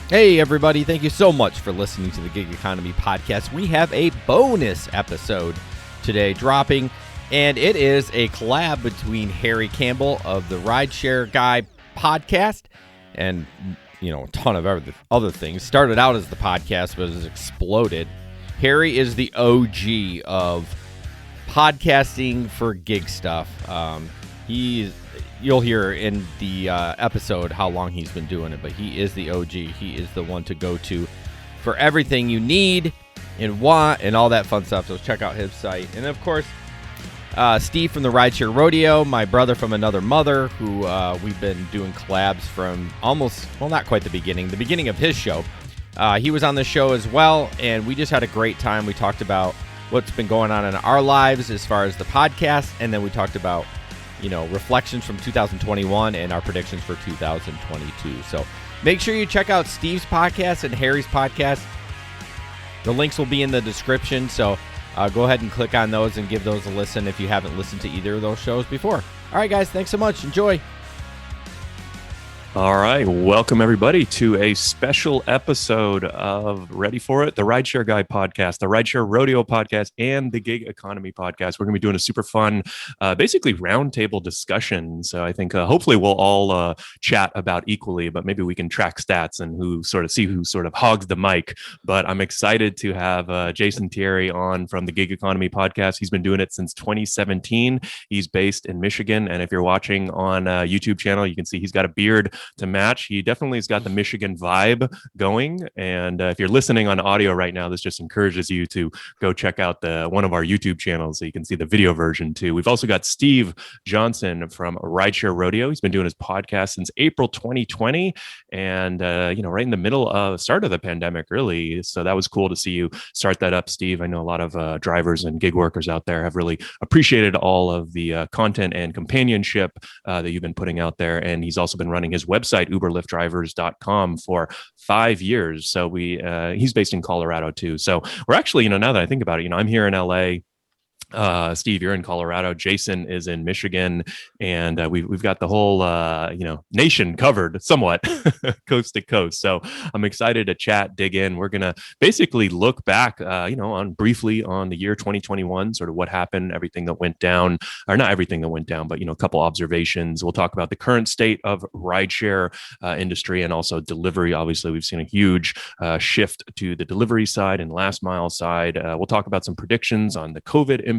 Hey, everybody. Thank you so much for listening to the Gig Economy Podcast. We have a bonus episode today dropping, and it is a collab between Harry Campbell of the Rideshare Guy Podcast and, a ton of other things. Started out as the podcast, but has exploded. Harry is the OG of podcasting for gig stuff. You'll hear in the episode how long he's been doing it, but he is the OG. He is the one to go to for everything you need and want and all that fun stuff. So check out his site. And of course, Steve from the Rideshare Rodeo, my brother from another mother, who we've been doing collabs from not quite the beginning of his show. He was on the show as well, and we just had a great time. We talked about what's been going on in our lives as far as the podcast, and then we talked about reflections from 2021 and our predictions for 2022. So make sure you check out Steve's podcast and Harry's podcast. The links will be in the description. So go ahead and click on those and give those a listen if you haven't listened to either of those shows before. All right, guys, thanks so much. Enjoy. All right. Welcome, everybody, to a special episode of Ready for It, the Rideshare Guy Podcast, the Rideshare Rodeo Podcast, and the Gig Economy Podcast. We're going to be doing a super fun, basically roundtable discussion. So I think hopefully we'll all chat about equally, but maybe we can track stats and who hogs the mic. But I'm excited to have Jason Thierry on from the Gig Economy Podcast. He's been doing it since 2017. He's based in Michigan. And if you're watching on YouTube channel, you can see he's got a beard to match. He definitely has got the Michigan vibe going. And if you're listening on audio right now, this just encourages you to go check out one of our YouTube channels so you can see the video version too. We've also got Steve Johnson from Rideshare Rodeo. He's been doing his podcast since April 2020 and, right in the middle of start of the pandemic, really. So that was cool to see you start that up, Steve. I know a lot of drivers and gig workers out there have really appreciated all of the content and companionship that you've been putting out there. And he's also been running his website, uberlyftdrivers.com, for 5 years. So he's based in Colorado too. So we're actually, now that I think about it, I'm here in LA. Steve, you're in Colorado. Jason is in Michigan, and we've got the whole nation covered somewhat, coast to coast. So I'm excited to chat, dig in. We're gonna basically look back, briefly on the year 2021, sort of what happened, everything that went down, or not everything that went down, but a couple observations. We'll talk about the current state of rideshare industry and also delivery. Obviously, we've seen a huge shift to the delivery side and last mile side. We'll talk about some predictions on the COVID impact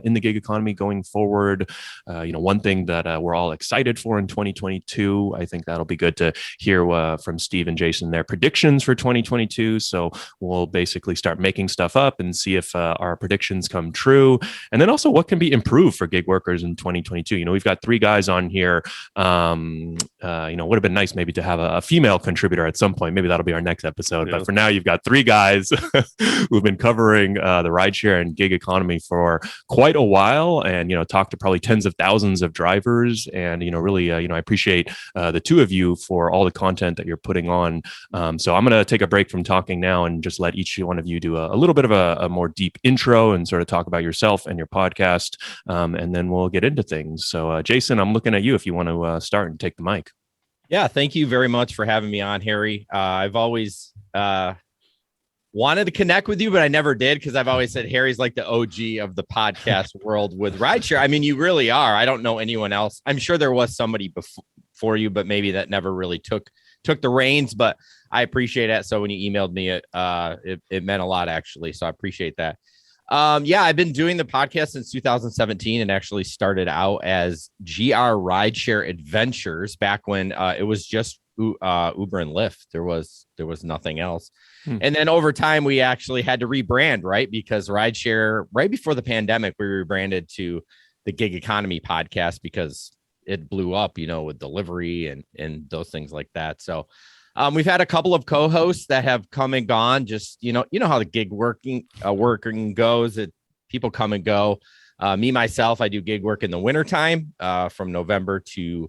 in the gig economy going forward. One thing that we're all excited for in 2022, I think that'll be good to hear from Steve and Jason, their predictions for 2022. So we'll basically start making stuff up and see if our predictions come true. And then also what can be improved for gig workers in 2022. We've got 3 guys on here. Would have been nice maybe to have a female contributor at some point. Maybe that'll be our next episode. Yeah. But for now, you've got 3 guys who've been covering the rideshare and gig economy for quite a while, and talked to probably tens of thousands of drivers, and really I appreciate the 2 of you for all the content that you're putting on. So I'm going to take a break from talking now and just let each one of you do a little bit of a more deep intro and sort of talk about yourself and your podcast, and then we'll get into things. So Jason, I'm looking at you if you want to start and take the mic. Yeah, thank you very much for having me on, Harry. I've always wanted to connect with you, but I never did because I've always said Harry's like the OG of the podcast world with rideshare. I mean, you really are. I don't know anyone else. I'm sure there was somebody before you, but maybe that never really took the reins. But I appreciate that. So when you emailed me, it meant a lot, actually. So I appreciate that. I've been doing the podcast since 2017 and actually started out as GR Rideshare Adventures back when it was just Uber and Lyft. There was nothing else. And then over time, we actually had to rebrand, right? Because rideshare, right before the pandemic, we rebranded to the Gig Economy Podcast because it blew up, with delivery and those things like that. So we've had a couple of co-hosts that have come and gone. Just, how the gig working goes. People come and go. Me, myself, I do gig work in the wintertime from November to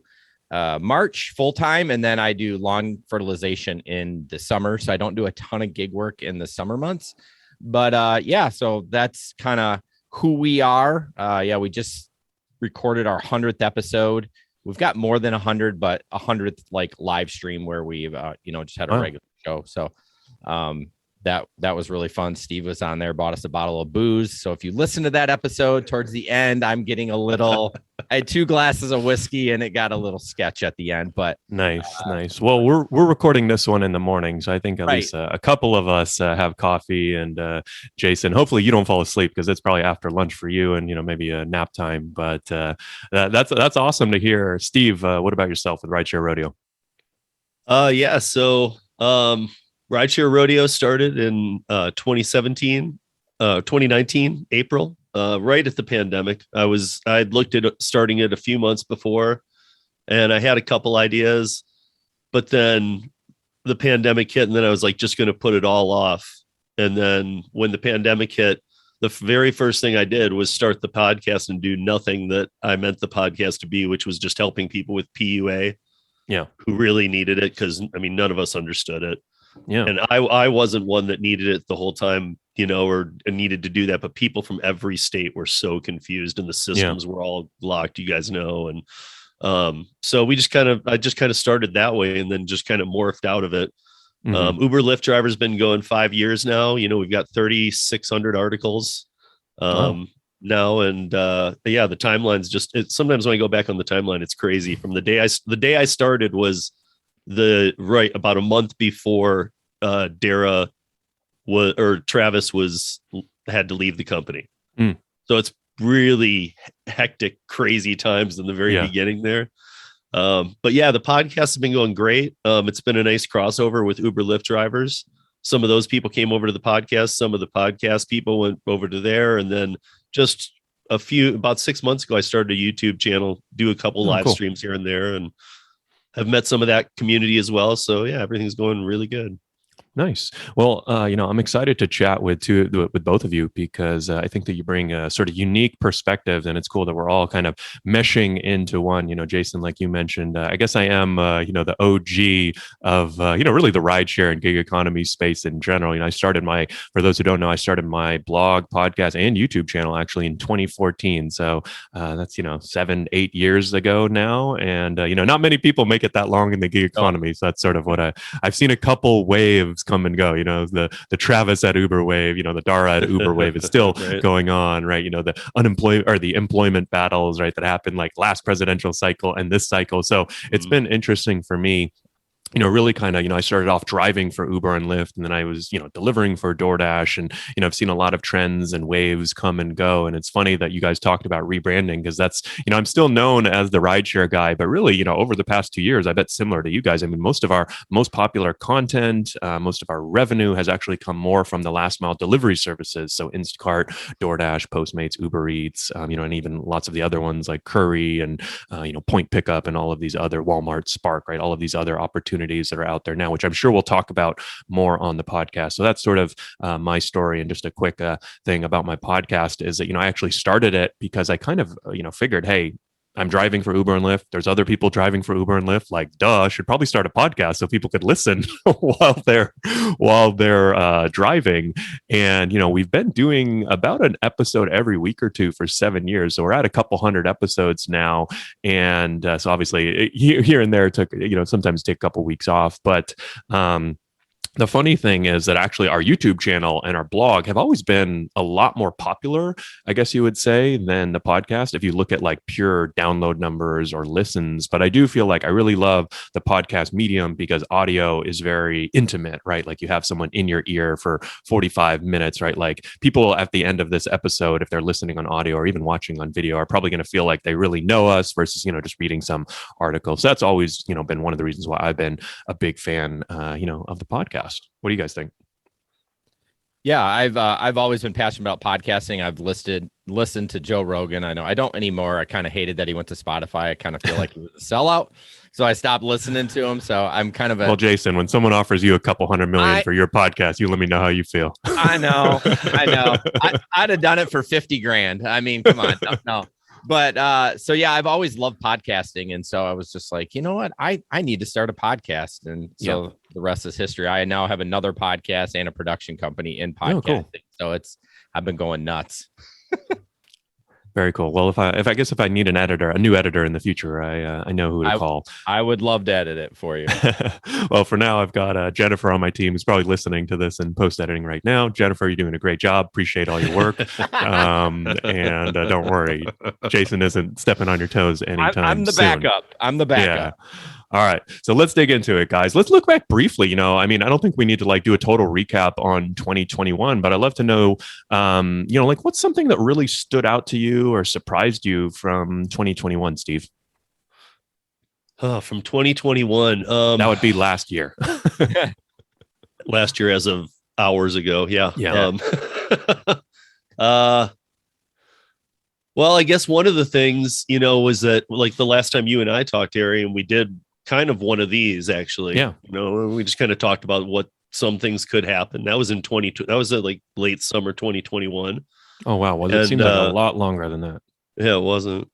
March full time. And then I do lawn fertilization in the summer. So I don't do a ton of gig work in the summer months. But so that's kind of who we are. We just recorded our 100th episode. We've got more than 100, but 100th like live stream where we've, just had a regular show. So that was really fun. Steve was on there, bought us a bottle of booze. So if you listen to that episode towards the end, I'm getting a little, I had 2 glasses of whiskey and it got a little sketch at the end, but nice. Well, we're recording this one in the morning. So I think at least a couple of us have coffee, and Jason, hopefully you don't fall asleep because it's probably after lunch for you and, maybe a nap time, but that's awesome to hear. Steve, what about yourself with Rideshare Rodeo? So Rideshare Rodeo started in 2019, April, right at the pandemic. I'd looked at starting it a few months before, and I had a couple ideas, but then the pandemic hit, and then I was like, just going to put it all off. And then when the pandemic hit, the very first thing I did was start the podcast and do nothing that I meant the podcast to be, which was just helping people with PUA. Yeah. Who really needed it. Cause none of us understood it. Yeah. And I wasn't one that needed it the whole time, or needed to do that. But people from every state were so confused, and the systems were all locked, you guys know. And so I just kind of started that way, and then just kind of morphed out of it. Mm-hmm. Uber Lyft driver's been going 5 years now. We've got 3,600 articles now. And the timeline's sometimes when I go back on the timeline, it's crazy. From the day I started was about a month before Travis had to leave the company. So it's really hectic, crazy times in the very beginning there. But the podcast has been going great. It's been a nice crossover with Uber Lyft drivers. Some of those people came over to the podcast. Some of the podcast people went over to there. And then just about 6 months ago, I started a YouTube channel, do a couple live streams here and there, and I've met some of that community as well. So everything's going really good. Nice. Well, I'm excited to chat with both of you because I think that you bring a sort of unique perspective, and it's cool that we're all kind of meshing into one. Jason, like you mentioned, I guess I am, the OG of, really the rideshare and gig economy space in general. For those who don't know, I started my blog, podcast, and YouTube channel actually in 2014. So that's 7-8 years ago now, and not many people make it that long in the gig economy. So that's sort of what I've seen a couple waves come and go. The Travis at Uber wave, the Dara at Uber wave is still going on, right? The unemployment or the employment battles, right, that happened like last presidential cycle and this cycle. So it's been interesting for me. Really kind of, I started off driving for Uber and Lyft, and then I was, delivering for Doordash, and, I've seen a lot of trends and waves come and go. And it's funny that you guys talked about rebranding, because that's, I'm still known as the rideshare guy, but really, over the past 2 years, I bet similar to you guys. I mean, most of our most popular content, most of our revenue has actually come more from the last mile delivery services. So Instacart, Doordash, Postmates, Uber Eats, and even lots of the other ones like Curry and, Point Pickup and all of these other Walmart, Spark, right? All of these other opportunities that are out there now, which I'm sure we'll talk about more on the podcast. So that's sort of my story. And just a quick thing about my podcast is that, I actually started it because I kind of, figured, hey, I'm driving for Uber and Lyft. There's other people driving for Uber and Lyft. Like, I should probably start a podcast so people could listen while they're driving. And we've been doing about an episode every week or two for 7 years. So we're at a couple hundred episodes now. And so obviously here and there took sometimes take a couple weeks off, but the funny thing is that actually our YouTube channel and our blog have always been a lot more popular, I guess you would say, than the podcast, if you look at like pure download numbers or listens. But I do feel like I really love the podcast medium because audio is very intimate, right? Like you have someone in your ear for 45 minutes, right? Like people at the end of this episode, if they're listening on audio or even watching on video, are probably going to feel like they really know us versus, just reading some article. So that's always, been one of the reasons why I've been a big fan, of the podcast. What do you guys think? Yeah, I've always been passionate about podcasting. I've listened to Joe Rogan. I know I don't anymore. I kind of hated that he went to Spotify. I kind of feel like he was a sellout, so I stopped listening to him. So I'm kind of well, Jason, when someone offers you a couple $100 million for your podcast, you let me know how you feel. I know. I'd have done it for 50 grand. I mean, come on, no. But so yeah, I've always loved podcasting, and so I was just like, you know what, I need to start a podcast, and so the rest is history. I now have another podcast and a production company in podcasting. Oh, cool. So I've been going nuts. Very cool. Well, if I need a new editor in the future, I know who to call. I would love to edit it for you. Well, for now, I've got Jennifer on my team who's probably listening to this and post editing right now. Jennifer, you're doing a great job. Appreciate all your work. And don't worry, Jason isn't stepping on your toes anytime I'm the soon. backup. I'm the backup. Yeah. All right. So let's dig into it, guys. Let's look back briefly. I don't think we need to do a total recap on 2021, but I'd love to know, what's something that really stood out to you or surprised you from 2021, Steve? From 2021. That would be last year. Last year as of hours ago. Yeah. Yeah. Well, I guess one of the things, was that the last time you and I talked, Harry, and we did kind of one of these actually. Yeah. We just kind of talked about what some things could happen. That was in that was at late summer 2021. Oh wow. Well, it seemed like a lot longer than that. Yeah, it wasn't.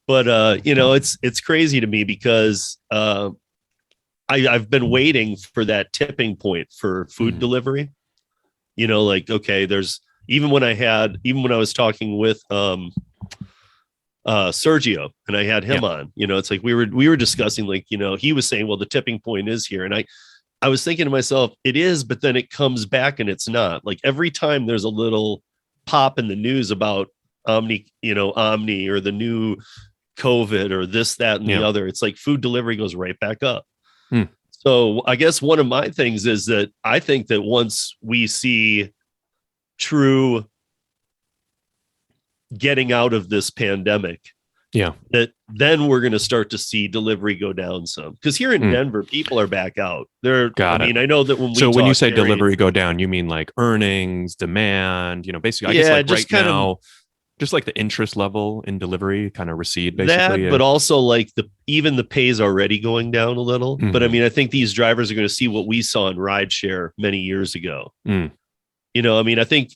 But it's crazy to me because I've been waiting for that tipping point for food delivery. Okay, there's even when I was talking with Sergio and I had him on, it's like we were discussing, he was saying, well, the tipping point is here. And I was thinking to myself, it is, but then it comes back and it's not. Every time there's a little pop in the news about Omni or the new COVID or this, that, and the other, it's like food delivery goes right back up. So I guess one of my things is that I think that once we see true getting out of this pandemic, that then we're going to start to see delivery go down some, because here in Denver, people are back out. I know that when you say delivery go down, you mean earnings, demand, basically, I guess right now, just the interest level in delivery kind of recede, basically. That, but also even the pay is already going down a little. But I think these drivers are going to see what we saw in rideshare many years ago. I think,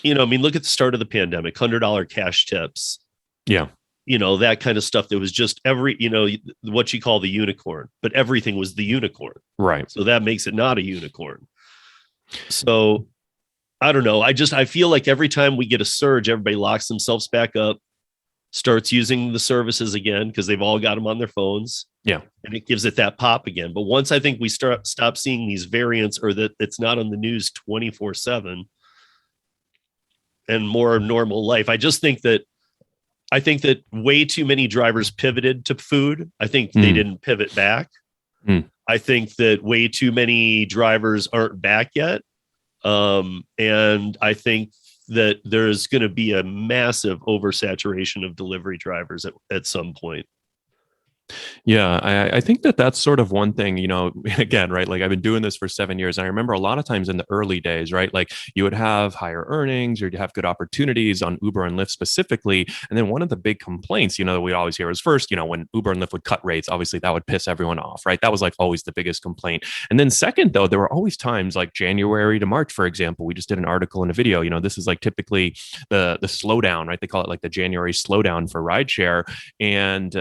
look at the start of the pandemic, $100 cash tips. Yeah. That kind of stuff that was just what you call the unicorn, but everything was the unicorn. Right. So that makes it not a unicorn. So I don't know. I feel like every time we get a surge, everybody locks themselves back up, starts using the services again, because they've all got them on their phones. Yeah. And it gives it that pop again. But once I think we stop seeing these variants, or that it's not on the news 24/7 and more normal life, I think that way too many drivers pivoted to food. I think they didn't pivot back. I think that way too many drivers aren't back yet. And I think that there's going to be a massive oversaturation of delivery drivers at some point. Yeah, I think that's sort of one thing, again, right? I've been doing this for 7 years. And I remember a lot of times in the early days, right? You would have higher earnings, or you'd have good opportunities on Uber and Lyft specifically. And then one of the big complaints, that we always hear is first, when Uber and Lyft would cut rates, obviously that would piss everyone off, right? That was always the biggest complaint. And then second, though, there were always times January to March, for example. We just did an article and a video, this is typically the slowdown, right? They call it the January slowdown for rideshare. And,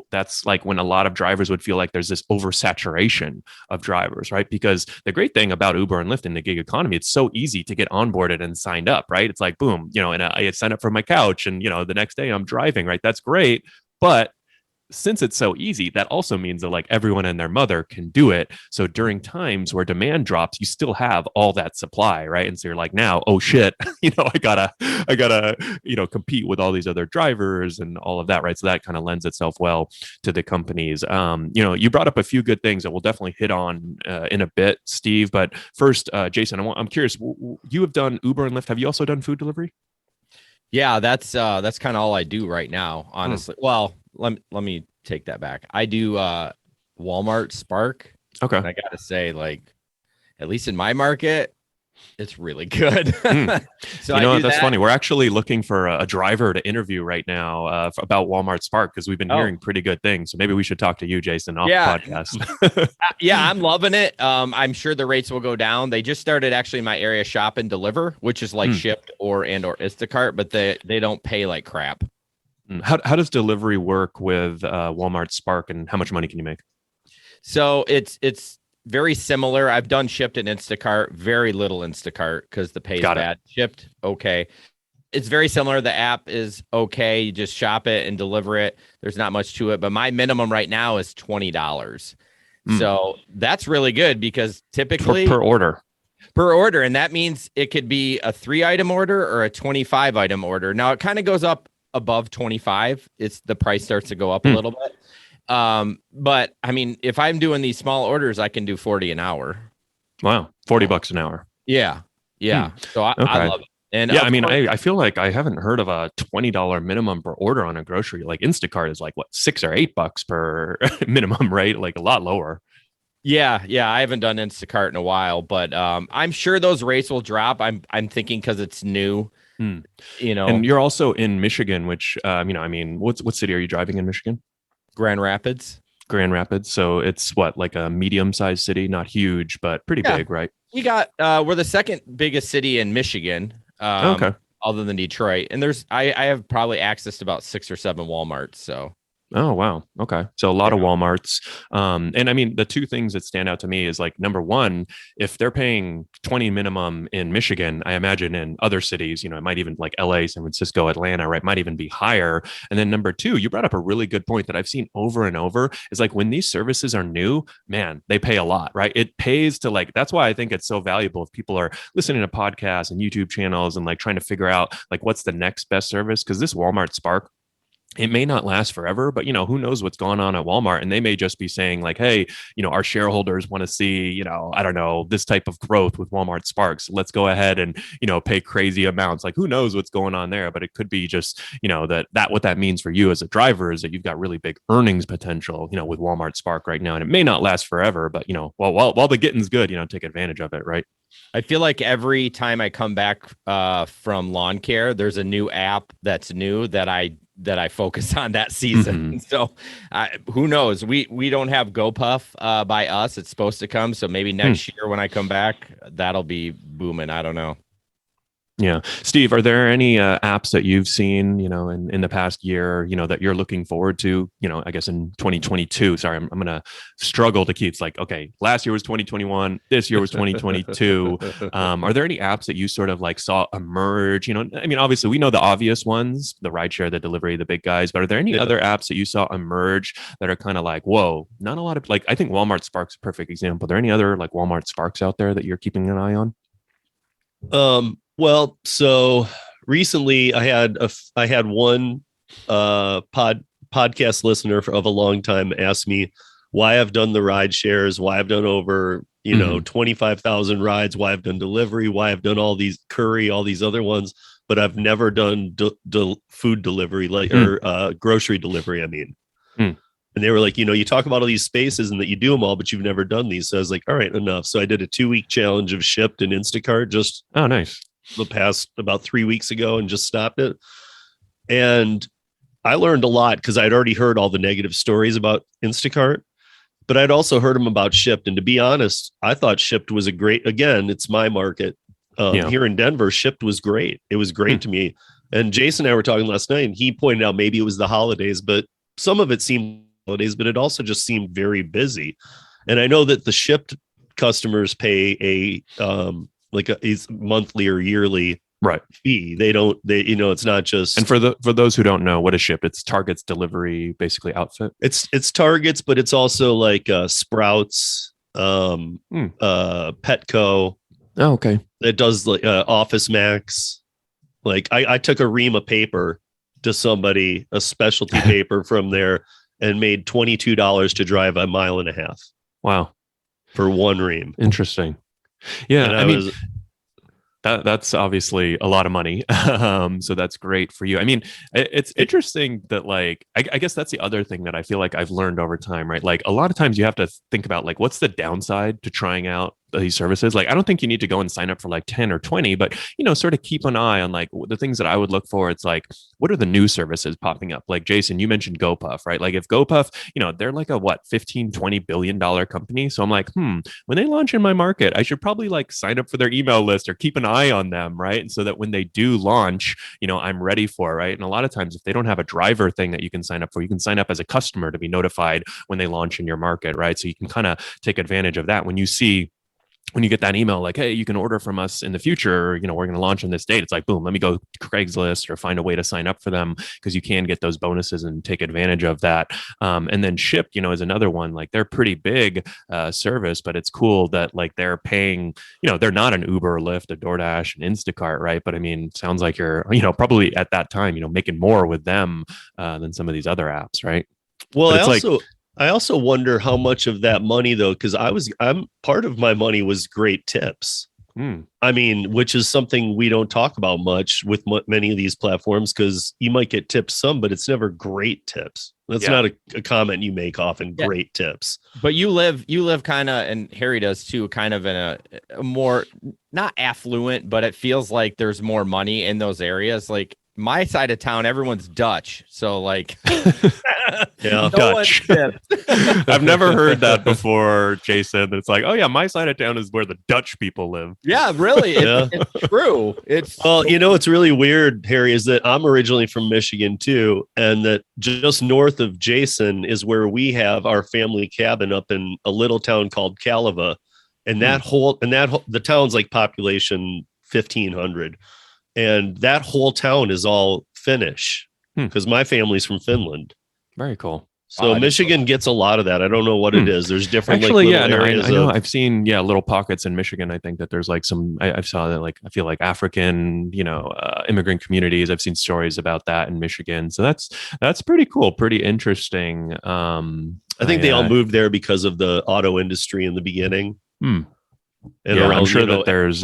that's when a lot of drivers would feel like there's this oversaturation of drivers, right? Because the great thing about Uber and Lyft in the gig economy, it's so easy to get onboarded and signed up, right? It's boom, and I signed up for my couch, and the next day I'm driving, right? That's great, but since it's so easy, that also means that everyone and their mother can do it. So during times where demand drops, you still have all that supply, right? And so you're now, oh shit, I gotta, compete with all these other drivers and all of that, right? So that kind of lends itself well to the companies. You brought up a few good things that we'll definitely hit on in a bit, Steve. But first, Jason, I'm curious. You have done Uber and Lyft. Have you also done food delivery? Yeah, that's kind of all I do right now, honestly. Well, let me take that back. I do Walmart Spark. Okay. And I gotta say, at least in my market, it's really good. So that's funny. We're actually looking for a driver to interview right now about Walmart Spark, because we've been hearing pretty good things. So maybe we should talk to you, Jason, off the podcast. Yeah, I'm loving it. I'm sure the rates will go down. They just started actually in my area Shop and Deliver, which is Shipt or Instacart, but they don't pay like crap. How does delivery work with Walmart Spark, and how much money can you make? So it's very similar. I've done Shipt and Instacart, very little Instacart because the pay is bad. Shipt, okay. it's very similar. The app is okay. You just shop it and deliver it. There's not much to it, but my minimum right now is $20. So that's really good because typically per order. And that means it could be a 3-item order or a 25-item order. Now it kind of goes up above 25. The price starts to go up a little bit. But I mean, if I'm doing these small orders, I can do 40 an hour. Wow. $40 an hour. Yeah. So I love it. And yeah, I mean, I feel like I haven't heard of a $20 minimum per order on a grocery. Like Instacart is like what, $6 or $8 per minimum, right? Like a lot lower. Yeah. I haven't done Instacart in a while, but I'm sure those rates will drop. I'm thinking because it's new. You know, and you're also in Michigan, which I mean, what city are you driving in Michigan? Grand Rapids. So it's what, like a medium-sized city, not huge, but pretty big, right? We're the second biggest city in Michigan. Okay. Other than Detroit. And I have probably access to about 6 or 7 Walmarts. So. Oh, wow. Okay. So a lot of Walmarts. And I mean, the two things that stand out to me is like, number one, if they're paying 20 minimum in Michigan, I imagine in other cities, it might even like LA, San Francisco, Atlanta, right, might even be higher. And then number two, you brought up a really good point that I've seen over and over is like when these services are new, man, they pay a lot, right? It pays to like, that's why I think it's so valuable if people are listening to podcasts and YouTube channels and like trying to figure out like what's the next best service. Because this Walmart Spark, it may not last forever, but who knows what's going on at Walmart, and they may just be saying like, hey, our shareholders want to see, I don't know, this type of growth with Walmart Sparks. Let's go ahead and, pay crazy amounts. Like who knows what's going on there, but it could be just, that what that means for you as a driver is that you've got really big earnings potential, with Walmart Spark right now. And it may not last forever, but while the getting's good, take advantage of it. Right. I feel like every time I come back from lawn care, there's a new app that's new that I focus on that season. So who knows? We don't have GoPuff by us. It's supposed to come. So maybe next year when I come back, that'll be booming. I don't know. Yeah. Steve, are there any apps that you've seen, in the past year, that you're looking forward to, I guess in 2022? Sorry, I'm going to struggle to keep. It's like, okay, last year was 2021. This year was 2022. Are there any apps that you sort of like saw emerge? I mean, obviously we know the obvious ones, the rideshare, the delivery, the big guys, but are there any other apps that you saw emerge that are kind of like, whoa, not a lot of like, I think Walmart Spark's a perfect example. Are there any other like Walmart Sparks out there that you're keeping an eye on? Well, so recently I had one podcast listener of a long time ask me why I've done the ride shares, why I've done over 25,000 rides, why I've done delivery, why I've done all these curry, all these other ones, but I've never done food delivery or grocery delivery. I mean. And they were like, you talk about all these spaces and that you do them all, but you've never done these. So I was like, all right, enough. So I did a 2-week challenge of Shipt and Instacart just nice. The past about 3 weeks ago and just stopped it. And I learned a lot because I'd already heard all the negative stories about Instacart, but I'd also heard them about Shipt. And to be honest, I thought Shipt was again, it's my market. Here in Denver, Shipt was great. It was great to me. And Jason and I were talking last night and he pointed out maybe it was the holidays, but some of it seemed holidays, but it also just seemed very busy. And I know that the Shipt customers pay a monthly or yearly fee. It's not just. And for those who don't know, what is Shipt? It's Target's delivery basically outfit. It's Target's, but it's also like Sprouts, Petco. Oh, okay. It does like Office Max. Like I took a ream of paper to somebody, a specialty paper from there, and made $22 to drive 1.5 miles. Wow. For one ream. Interesting. Yeah. I mean, that's obviously a lot of money. So that's great for you. I mean, it's interesting that like, I guess that's the other thing that I feel like I've learned over time, right? Like a lot of times you have to think about like, what's the downside to trying out these services? Like, I don't think you need to go and sign up for like 10 or 20, but, sort of keep an eye on like the things that I would look for. It's like, what are the new services popping up? Like Jason, you mentioned GoPuff, right? Like if GoPuff, they're like a 15-20 billion dollar company. So I'm like, when they launch in my market, I should probably like sign up for their email list or keep an eye on them, right? And so that when they do launch, I'm ready for, right? And a lot of times if they don't have a driver thing that you can sign up for, you can sign up as a customer to be notified when they launch in your market, right? So you can kind of take advantage of that when you see when you get that email like, hey, you can order from us in the future, you know, we're going to launch on this date. It's like, boom, let me go to Craigslist or find a way to sign up for them, because you can get those bonuses and take advantage of that. And then Shipt, you know, is another one. Like, they're pretty big service, but it's cool that like they're paying, you know, they're not an Uber, Lyft, a Doordash, and Instacart, right? But I mean, sounds like you're, you know, probably at that time, you know, making more with them than some of these other apps, right? Well, But I also wonder how much of that money though, because I'm part of my money was great tips. I mean, which is something we don't talk about much with many of these platforms, because you might get tips some, but it's never great tips. That's not a comment you make often. Yeah. Great tips. But you live kind of, and Harry does too, kind of in a more not affluent, but it feels like there's more money in those areas. Like my side of town, everyone's Dutch. So like, yeah, Dutch. I've never heard that before, Jason. It's like, oh yeah, my side of town is where the Dutch people live. Yeah, really. It's true. Well, you know, it's really weird, Harry, is that I'm originally from Michigan too. And that just north of Jason is where we have our family cabin up in a little town called Calava. And the town's like population 1,500. And that whole town is all Finnish, because my family's from Finland. Very cool. So Michigan gets a lot of that. I don't know what it is. There's different. Actually, like, I know. I've seen little pockets in Michigan. I think that there's like some. I saw that like I feel like African, you know, immigrant communities. I've seen stories about that in Michigan. So that's pretty cool, pretty interesting. I think they all moved there because of the auto industry in the beginning. And around, I'm sure that there's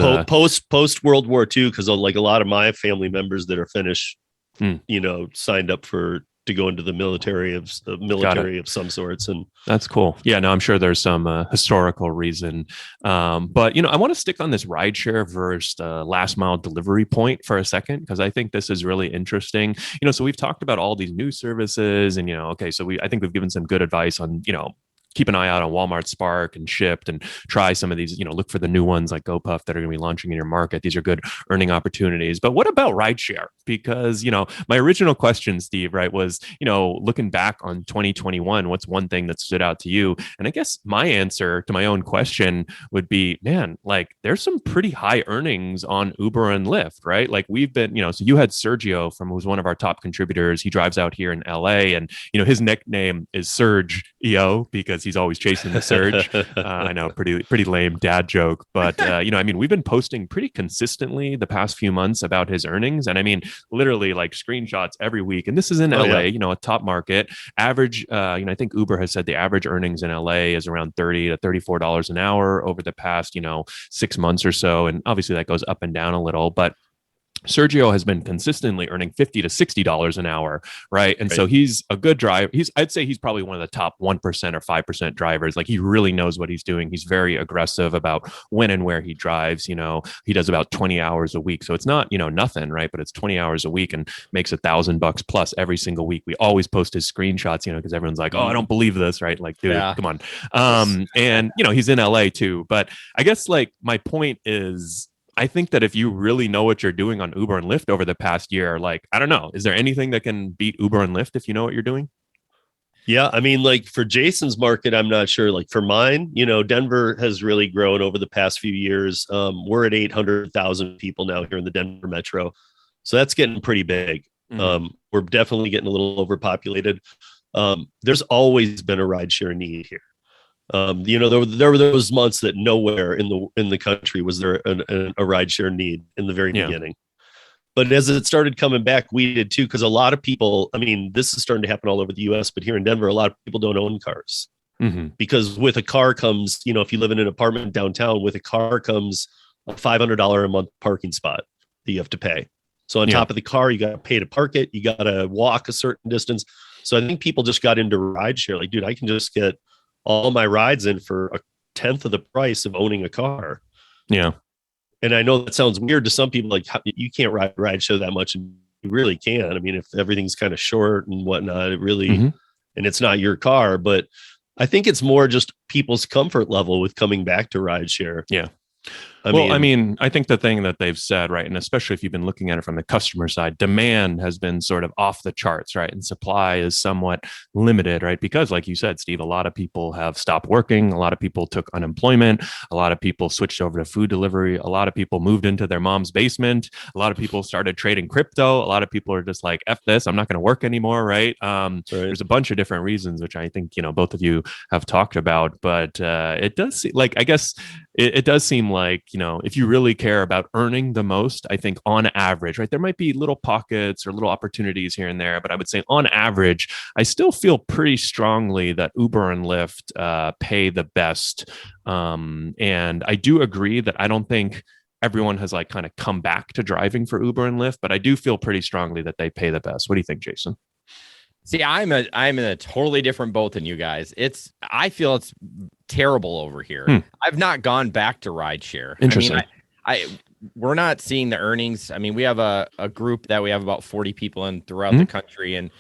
post World War II, because like a lot of my family members that are Finnish, you know, signed up to go into the military of some sorts. And that's cool. Yeah, no, I'm sure there's some historical reason. But you know, I want to stick on this rideshare versus last mile delivery point for a second, because I think this is really interesting. You know, so we've talked about all these new services, and you know, okay, so I think we've given some good advice on, you know, keep an eye out on Walmart Spark and Shipt, and try some of these, you know, look for the new ones like GoPuff that are going to be launching in your market. These are good earning opportunities. But what about rideshare? Because, you know, my original question, Steve, right, was, you know, looking back on 2021, what's one thing that stood out to you? And I guess my answer to my own question would be, man, like there's some pretty high earnings on Uber and Lyft, right? Like we've been, you know, so you had Sergio who's one of our top contributors. He drives out here in LA, and, you know, his nickname is Surge EO because he's always chasing the surge. I know, pretty lame dad joke, but you know, I mean, we've been posting pretty consistently the past few months about his earnings, and I mean, literally like screenshots every week. And this is in LA, you know, a top market. Average, you know, I think Uber has said the average earnings in LA is around $30 to $34 an hour over the past, you know, 6 months or so, and obviously that goes up and down a little, but Sergio has been consistently earning $50 to $60 an hour, right? And so he's a good driver. I'd say he's probably one of the top 1% or 5% drivers. Like he really knows what he's doing. He's very aggressive about when and where he drives. You know, he does about 20 hours a week. So it's not, you know, nothing, right? But it's 20 hours a week and makes $1,000 plus every single week. We always post his screenshots, you know, because everyone's like, oh, I don't believe this, right? Like, dude, come on. And, you know, he's in LA too. But I guess like my point is, I think that if you really know what you're doing on Uber and Lyft over the past year, like, I don't know, is there anything that can beat Uber and Lyft if you know what you're doing? Yeah. I mean, like for Jason's market, I'm not sure. Like for mine, you know, Denver has really grown over the past few years. We're at 800,000 people now here in the Denver metro. So that's getting pretty big. We're definitely getting a little overpopulated. There's always been a rideshare need here. You know, there were those months that nowhere in the country was there a rideshare need in the very beginning. But as it started coming back, we did too, because a lot of people, I mean, this is starting to happen all over the US, but here in Denver, a lot of people don't own cars. Because with a car comes, you know, if you live in an apartment downtown, with a car comes a $500 a month parking spot that you have to pay. So on top of the car, you got to pay to park it. You got to walk a certain distance. So I think people just got into rideshare. Like, dude, I can just get all my rides in for a 10th of the price of owning a car. Yeah. And I know that sounds weird to some people, like you can't ride show that much, and you really can. I mean, if everything's kind of short and whatnot, it really, and it's not your car, but I think it's more just people's comfort level with coming back to rideshare. Yeah. I think the thing that they've said, right, and especially if you've been looking at it from the customer side, demand has been sort of off the charts, right? And supply is somewhat limited, right? Because like you said, Steve, a lot of people have stopped working. A lot of people took unemployment. A lot of people switched over to food delivery. A lot of people moved into their mom's basement. A lot of people started trading crypto. A lot of people are just like, F this, I'm not going to work anymore, right? There's a bunch of different reasons, which I think, both of you have talked about, but it does seem like, I guess it does seem like, if you really care about earning the most, I think on average, right, there might be little pockets or little opportunities here and there, but I would say on average, I still feel pretty strongly that Uber and Lyft pay the best. And I do agree that I don't think everyone has like kind of come back to driving for Uber and Lyft, but I do feel pretty strongly that they pay the best. What do you think, Jason? See, I'm in a totally different boat than you guys. I feel it's terrible over here. I've not gone back to rideshare. Interesting. We're not seeing the earnings. I mean, we have a group that we have about 40 people in throughout the country, and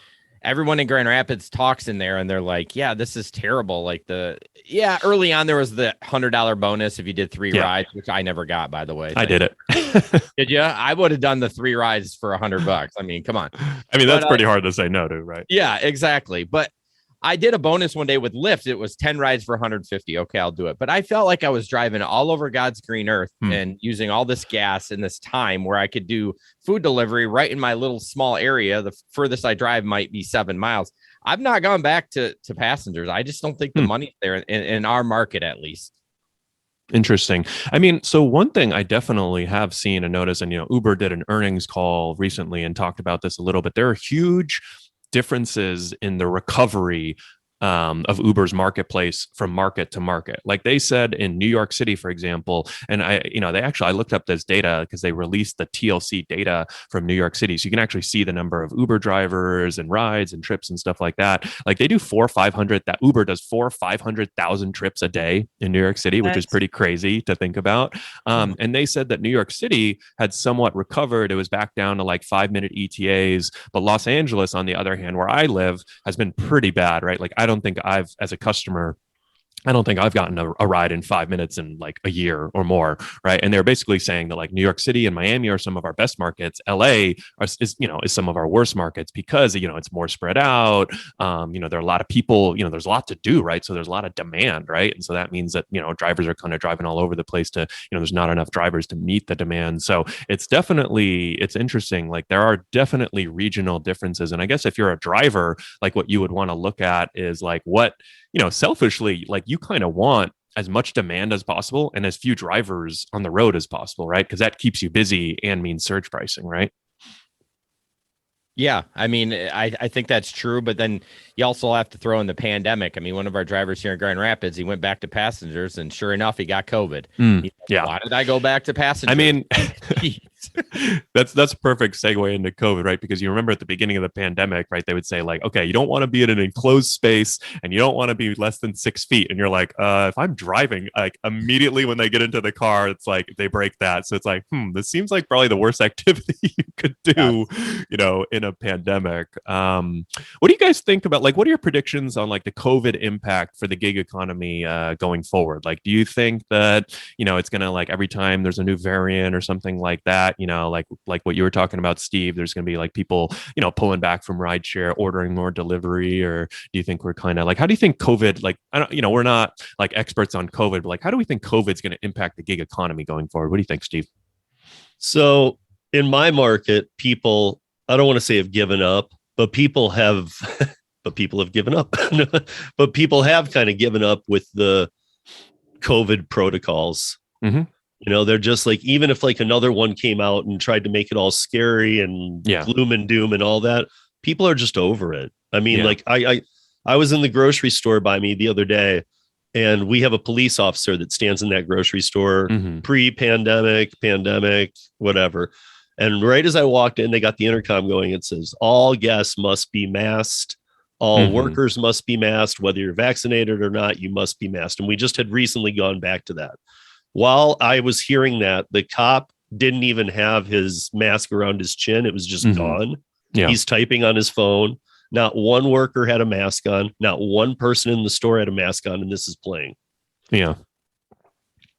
everyone in Grand Rapids talks in there, and they're like, yeah, this is terrible. Like early on there was the $100 bonus if you did 3 rides, which I never got, by the way. I did it. Did you? I would have done the 3 rides for $100. I mean, come on. I mean, that's pretty hard to say no to, right? Yeah, exactly. But I did a bonus one day with Lyft. It was 10 rides for $150. Okay, I'll do it. But I felt like I was driving all over God's green earth and using all this gas in this time where I could do food delivery right in my little small area. The furthest I drive might be 7 miles. I've not gone back to passengers. I just don't think the money's there in our market, at least. Interesting. I mean, so one thing I definitely have seen and noticed, and Uber did an earnings call recently and talked about this a little bit. There are huge differences in the recovery of Uber's marketplace from market to market. Like they said in New York City, for example, and I looked up this data because they released the TLC data from New York City. So you can actually see the number of Uber drivers and rides and trips and stuff like that. Like they do 400,000 that Uber does 500,000 trips a day in New York City, which is pretty crazy to think about. And they said that New York City had somewhat recovered. It was back down to like 5-minute ETAs, but Los Angeles, on the other hand, where I live, has been pretty bad, right? Like I don't think as a customer, I don't think I've gotten a ride in 5 minutes in like a year or more, right? And they're basically saying that like New York City and Miami are some of our best markets. LA is some of our worst markets because it's more spread out. There are a lot of people. There's a lot to do, right? So there's a lot of demand, right? And so that means that drivers are kind of driving all over the place to there's not enough drivers to meet the demand. So it's interesting. Like there are definitely regional differences, and I guess if you're a driver, like what you would want to look at is like what selfishly, like you kind of want as much demand as possible and as few drivers on the road as possible, right? Because that keeps you busy and means surge pricing, right? Yeah, I mean, I think that's true, but then you also have to throw in the pandemic. I mean, one of our drivers here in Grand Rapids, he went back to passengers, and sure enough, he got COVID. Yeah. Why did I go back to passengers? I mean, that's a perfect segue into COVID, right? Because you remember at the beginning of the pandemic, right? They would say like, okay, you don't want to be in an enclosed space and you don't want to be less than 6 feet. And you're like, if I'm driving, like immediately when they get into the car, it's like they break that. So it's like, this seems like probably the worst activity you could do, in a pandemic. What do you guys think about, like, what are your predictions on like the COVID impact for the gig economy going forward? Like, do you think that, it's going to, like, every time there's a new variant or something like that, like what you were talking about, Steve, there's going to be like people, pulling back from rideshare, ordering more delivery? Or do you think we're kind of like, how do you think COVID, like, I don't, we're not like experts on COVID, but like, how do we think COVID's going to impact the gig economy going forward? What do you think, Steve? So in my market, people, I don't want to say have given up, but people have, given up, but people have kind of given up with the COVID protocols. They're just like, even if like another one came out and tried to make it all scary and gloom and doom and all that, people are just over it. I mean, like I was in the grocery store by me the other day, and we have a police officer that stands in that grocery store, pre-pandemic, pandemic, whatever. And right as I walked in, they got the intercom going. It says, all guests must be masked. All workers must be masked. Whether you're vaccinated or not, you must be masked. And we just had recently gone back to that. While I was hearing that, the cop didn't even have his mask around his chin. It was just gone. Yeah. He's typing on his phone. Not one worker had a mask on. Not one person in the store had a mask on. And this is playing. Yeah.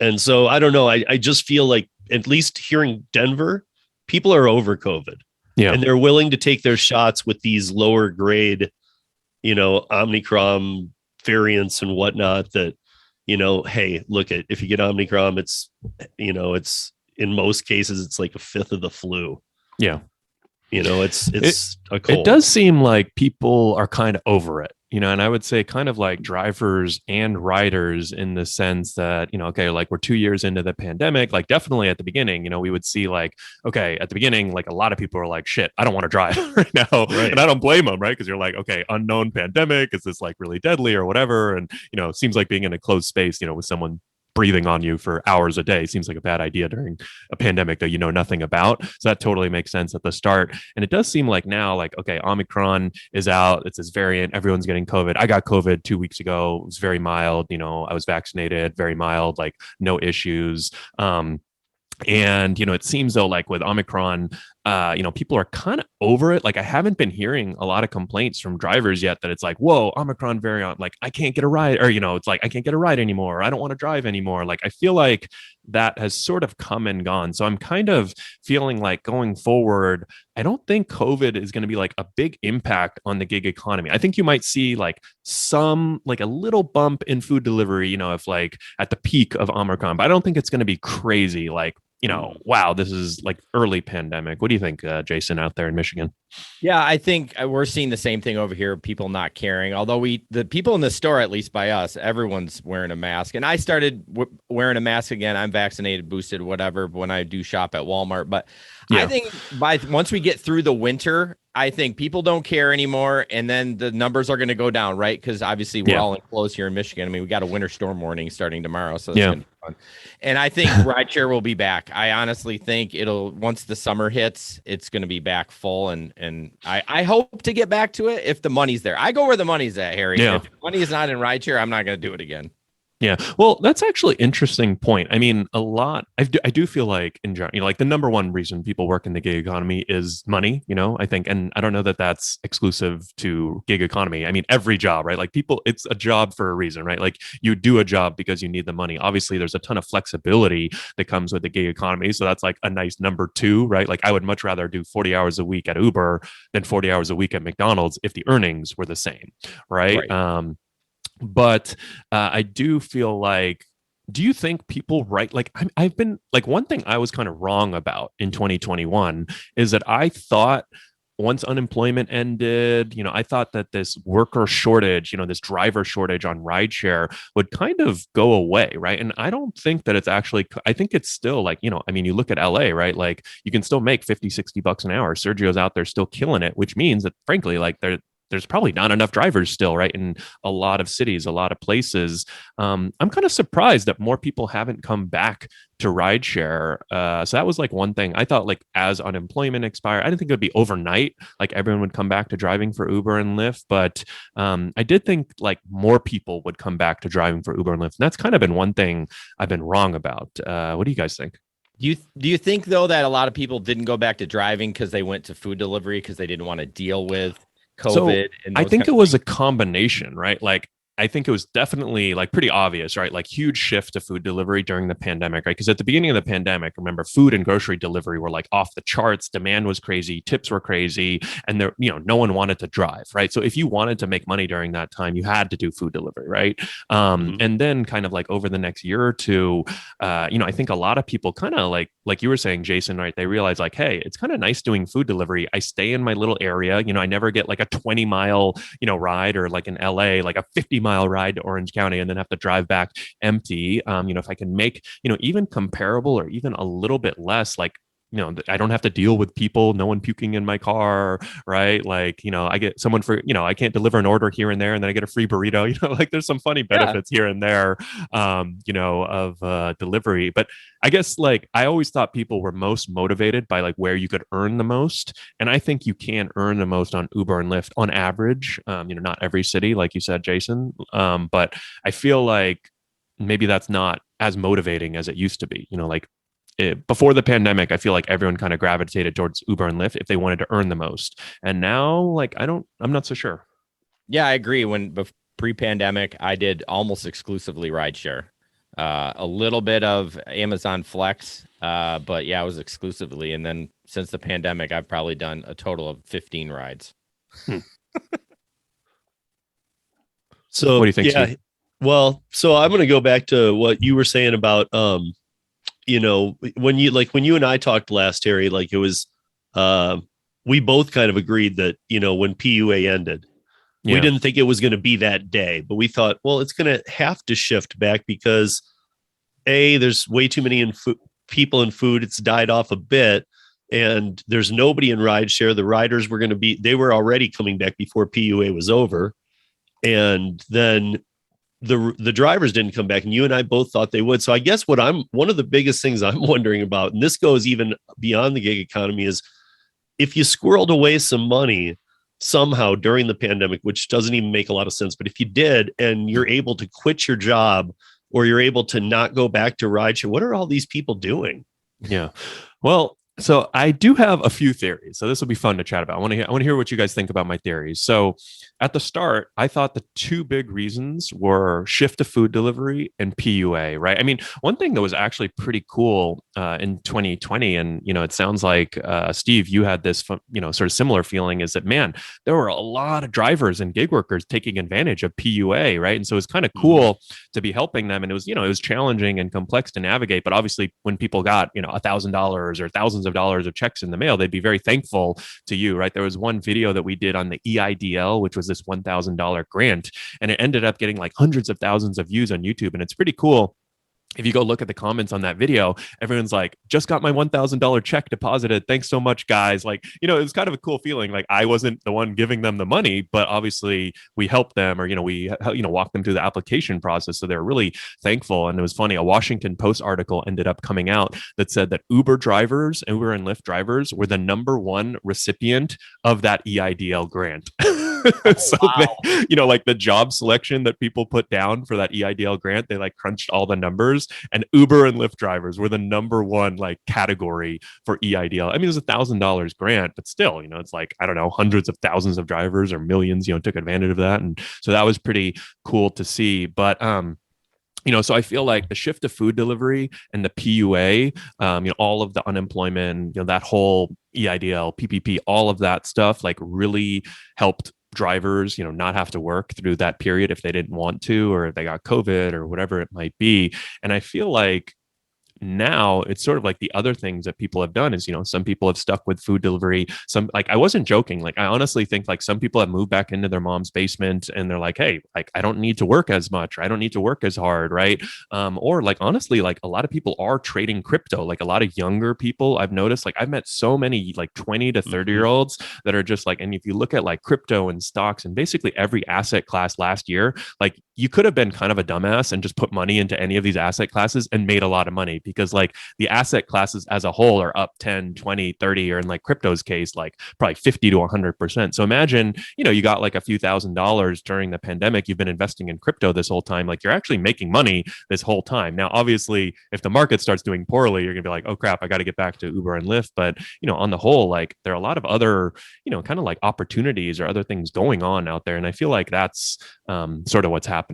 And so I don't know. I just feel like, at least here in Denver, people are over COVID. Yeah. And they're willing to take their shots with these lower grade, Omicron variants and whatnot that, hey, look at, if you get Omicron, it's in most cases, it's like a fifth of the flu. Yeah. It's a cold. It does seem like people are kind of over it, and I would say kind of like drivers and riders in the sense that, okay, like we're 2 years into the pandemic, like definitely at the beginning, we would see like, okay, at the beginning, like a lot of people are like, shit, I don't want to drive right now. Right. And I don't blame them, right? Because you're like, okay, unknown pandemic, is this like really deadly or whatever? And, it seems like being in a closed space, with someone breathing on you for hours a day seems like a bad idea during a pandemic that you know nothing about. So that totally makes sense at the start. And it does seem like now, like, okay, Omicron is out. It's this variant. Everyone's getting COVID. I got COVID 2 weeks ago. It was very mild. I was vaccinated, very mild, like no issues. And, it seems though, like with Omicron, people are kind of over it. Like I haven't been hearing a lot of complaints from drivers yet that it's like, whoa, Omicron variant, like I can't get a ride, or, it's like, I can't get a ride anymore. Or I don't want to drive anymore. Like, I feel like that has sort of come and gone. So I'm kind of feeling like going forward, I don't think COVID is going to be like a big impact on the gig economy. I think you might see like a little bump in food delivery, if like at the peak of Omicron, but I don't think it's going to be crazy. Like, wow, this is like early pandemic. What do you think, Jason, out there in Michigan? Yeah, I think we're seeing the same thing over here. People not caring, although the people in the store, at least by us, everyone's wearing a mask. And I started wearing a mask again. I'm vaccinated, boosted, whatever, when I do shop at Walmart. But yeah. I think once we get through the winter, I think people don't care anymore. And then the numbers are going to go down, right? Because obviously we're all enclosed here in Michigan. I mean, we got a winter storm warning starting tomorrow. So that's going to be fun. And I think rideshare will be back. I honestly think once the summer hits, it's going to be back full. And I hope to get back to it if the money's there. I go where the money's at, Harry. Yeah. If the money is not in rideshare, I'm not going to do it again. Yeah. Well, that's actually an interesting point. I mean, I do feel like in general, like the number one reason people work in the gig economy is money, I think, and I don't know that that's exclusive to gig economy. I mean, every job, right? Like it's a job for a reason, right? Like you do a job because you need the money. Obviously there's a ton of flexibility that comes with the gig economy. So that's like a nice number two, right? Like I would much rather do 40 hours a week at Uber than 40 hours a week at McDonald's if the earnings were the same. Right. But I do feel like, do you think people like I've been like, one thing I was kind of wrong about in 2021 is that I thought once unemployment ended, I thought that this worker shortage, this driver shortage on rideshare would kind of go away. Right. And I don't think that it's actually, I think it's still like, I mean, you look at LA, right? Like you can still make $50-$60 an hour. Sergio's out there still killing it, which means that frankly, like there's probably not enough drivers still, right? In a lot of cities, a lot of places. I'm kind of surprised that more people haven't come back to rideshare. So that was like one thing. I thought like as unemployment expired, I didn't think it would be overnight, like everyone would come back to driving for Uber and Lyft. But I did think like more people would come back to driving for Uber and Lyft. And that's kind of been one thing I've been wrong about. What do you guys think? Do you think though that a lot of people didn't go back to driving because they went to food delivery because they didn't want to deal with COVID? So I think it was a combination, right? Like I think it was definitely like pretty obvious, right? Like huge shift to food delivery during the pandemic, right? Because at the beginning of the pandemic, remember, food and grocery delivery were like off the charts. Demand was crazy, tips were crazy, and there, no one wanted to drive, right? So if you wanted to make money during that time, you had to do food delivery, right? And then kind of like over the next year or two, I think a lot of people kind of like you were saying, Jason, right? They realize like, hey, it's kind of nice doing food delivery. I stay in my little area, I never get like a 20-mile, ride, or like in LA, like a 50-mile ride to Orange County and then have to drive back empty. If I can make, even comparable or even a little bit less, like, I don't have to deal with people, no one puking in my car, right? Like, I get someone for, I can't deliver an order here and there, and then I get a free burrito, like there's some funny benefits here and there, of delivery. But I guess like, I always thought people were most motivated by like where you could earn the most. And I think you can earn the most on Uber and Lyft on average, not every city, like you said, Jason. But I feel like maybe that's not as motivating as it used to be, before the pandemic, I feel like everyone kind of gravitated towards Uber and Lyft if they wanted to earn the most. And now, like, I'm not so sure. Yeah, I agree. When pre-pandemic, I did almost exclusively rideshare. a little bit of Amazon Flex, but yeah, it was exclusively. And then since the pandemic, I've probably done a total of 15 rides. So what do you think, yeah, Steve? well, so I'm going to go back to what you were saying about, when you and I talked last, Harry, like it was, we both kind of agreed that, when PUA ended, we didn't think it was going to be that day, but we thought, well, it's going to have to shift back because there's way too many people in food. It's died off a bit and there's nobody in rideshare. The riders were they were already coming back before PUA was over. And then the drivers didn't come back, and you and I both thought they would. So I guess one of the biggest things I'm wondering about, and this goes even beyond the gig economy, is if you squirreled away some money somehow during the pandemic, which doesn't even make a lot of sense, but if you did, and you're able to quit your job or you're able to not go back to rideshare, what are all these people doing? Yeah. Well, so I do have a few theories. So this will be fun to chat about. I want to hear what you guys think about my theories. So at the start, I thought the two big reasons were shift to food delivery and PUA, right? I mean, one thing that was actually pretty cool in 2020, and it sounds like Steve, you had this sort of similar feeling, is that man, there were a lot of drivers and gig workers taking advantage of PUA, right? And so it's kind of cool to be helping them, and it was challenging and complex to navigate. But obviously, when people got $1,000 or thousands of dollars of checks in the mail, they'd be very thankful to you, right? There was one video that we did on the EIDL, which was this $1,000 grant, and it ended up getting like hundreds of thousands of views on YouTube, and it's pretty cool. If you go look at the comments on that video, everyone's like, just got my $1,000 check deposited. Thanks so much, guys. Like, it was kind of a cool feeling. Like I wasn't the one giving them the money, but obviously we helped them, or, we walked them through the application process. So they're really thankful. And it was funny. A Washington Post article ended up coming out that said that Uber and Lyft drivers were the #1 recipient of that EIDL grant. So wow. Like the job selection that people put down for that EIDL grant, they like crunched all the numbers, and Uber and Lyft drivers were the #1 like category for EIDL. I mean, it was $1,000 grant, but still, it's like, I don't know, hundreds of thousands of drivers or millions, took advantage of that. And so that was pretty cool to see. But, so I feel like the shift to food delivery and the PUA, all of the unemployment, that whole EIDL, PPP, all of that stuff, like really helped drivers, not have to work through that period if they didn't want to, or if they got COVID or whatever it might be. And I feel like now it's sort of like the other things that people have done is, some people have stuck with food delivery. Some, like, I wasn't joking. Like, I honestly think like some people have moved back into their mom's basement and they're like, hey, like, I don't need to work as much, or I don't need to work as hard. Right. Or like, honestly, like a lot of people are trading crypto. Like a lot of younger people I've noticed, like I've met so many like 20 to 30 year olds that are just like, and if you look at like crypto and stocks and basically every asset class last year, like you could have been kind of a dumbass and just put money into any of these asset classes and made a lot of money, because like the asset classes as a whole are up 10, 20, 30, or in like crypto's case, like probably 50 to 100%. So imagine, you got like a few $1,000s during the pandemic, you've been investing in crypto this whole time, like you're actually making money this whole time. Now, obviously, if the market starts doing poorly, you're gonna be like, oh crap, I got to get back to Uber and Lyft. But, on the whole, like there are a lot of other, kind of like opportunities or other things going on out there. And I feel like that's sort of what's happening.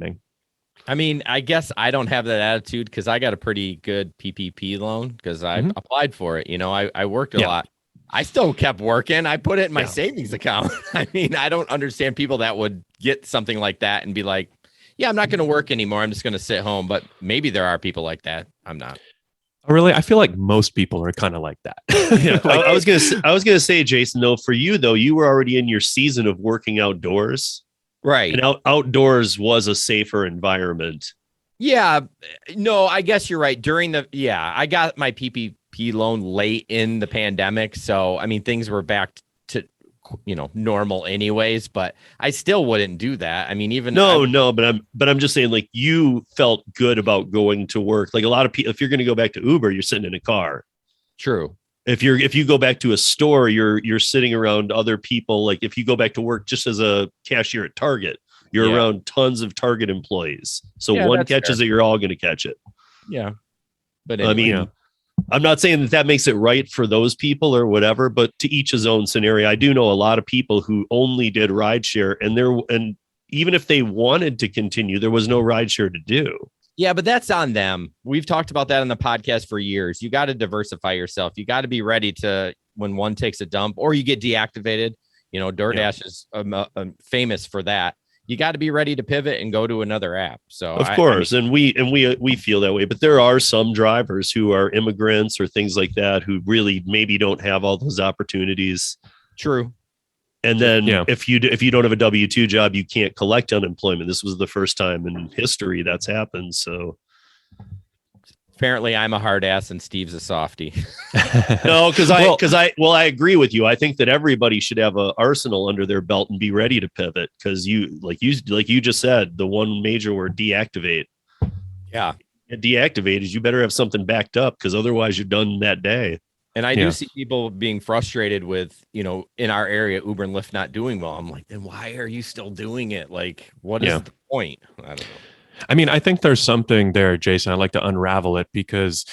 I mean, I guess I don't have that attitude because I got a pretty good PPP loan because I applied for it. I worked a lot. I still kept working. I put it in my savings account. I mean, I don't understand people that would get something like that and be like, yeah, I'm not going to work anymore. I'm just going to sit home. But maybe there are people like that. I'm not. Oh, really? I feel like most people are kind of like that. Like, I was gonna say, Jason, though, for you though, you were already in your season of working outdoors. Right. And outdoors was a safer environment. Yeah. No, I guess you're right. I got my PPP loan late in the pandemic. So, I mean, things were back to, normal anyways, but I still wouldn't do that. I mean, even but I'm just saying, like, you felt good about going to work. Like a lot of people, if you're going to go back to Uber, you're sitting in a car. True. If you go back to a store, you're sitting around other people. Like if you go back to work just as a cashier at Target, you're around tons of Target employees. So one catches it, you're all going to catch it. Yeah. But anyway, I mean, I'm not saying that makes it right for those people or whatever, but to each his own scenario. I do know a lot of people who only did rideshare, and even if they wanted to continue, there was no rideshare to do. Yeah, but that's on them. We've talked about that on the podcast for years. You got to diversify yourself. You got to be ready to, when one takes a dump or you get deactivated, Doordash is famous for that. You got to be ready to pivot and go to another app. So of course, and we feel that way, but there are some drivers who are immigrants or things like that who really maybe don't have all those opportunities. True. And then if you don't have a W-2 job, you can't collect unemployment. This was the first time in history that's happened. So apparently I'm a hard ass and Steve's a softie. No, I agree with you. I think that everybody should have an arsenal under their belt and be ready to pivot. Cause like you just said, the one major word, deactivate. Yeah. Deactivate is you better have something backed up, because otherwise you're done that day. And I do see people being frustrated with, in our area, Uber and Lyft not doing well. I'm like, then why are you still doing it? Like, what is the point? I don't know. I mean, I think there's something there, Jason. I'd like to unravel it because,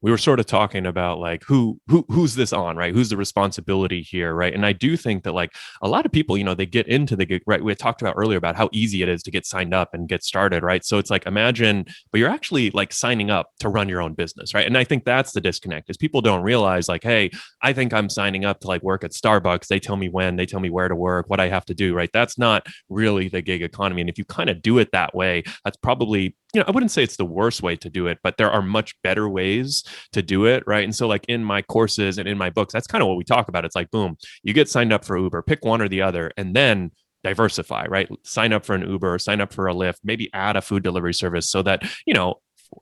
we were sort of talking about like who's this on, right? Who's the responsibility here, right? And I do think that like a lot of people, they get into the gig, right? We had talked about earlier about how easy it is to get signed up and get started, right? So it's like, imagine, but you're actually like signing up to run your own business, right? And I think that's the disconnect is people don't realize like, hey, I think I'm signing up to like work at Starbucks. They tell me when, they tell me where to work, what I have to do, right? That's not really the gig economy. And if you kind of do it that way, that's probably, I wouldn't say it's the worst way to do it, but there are much better ways to do it, right? And so like in my courses and in my books, that's kind of what we talk about. It's like, boom, you get signed up for Uber, pick one or the other, and then diversify, right? Sign up for an Uber, sign up for a Lyft, maybe add a food delivery service so that,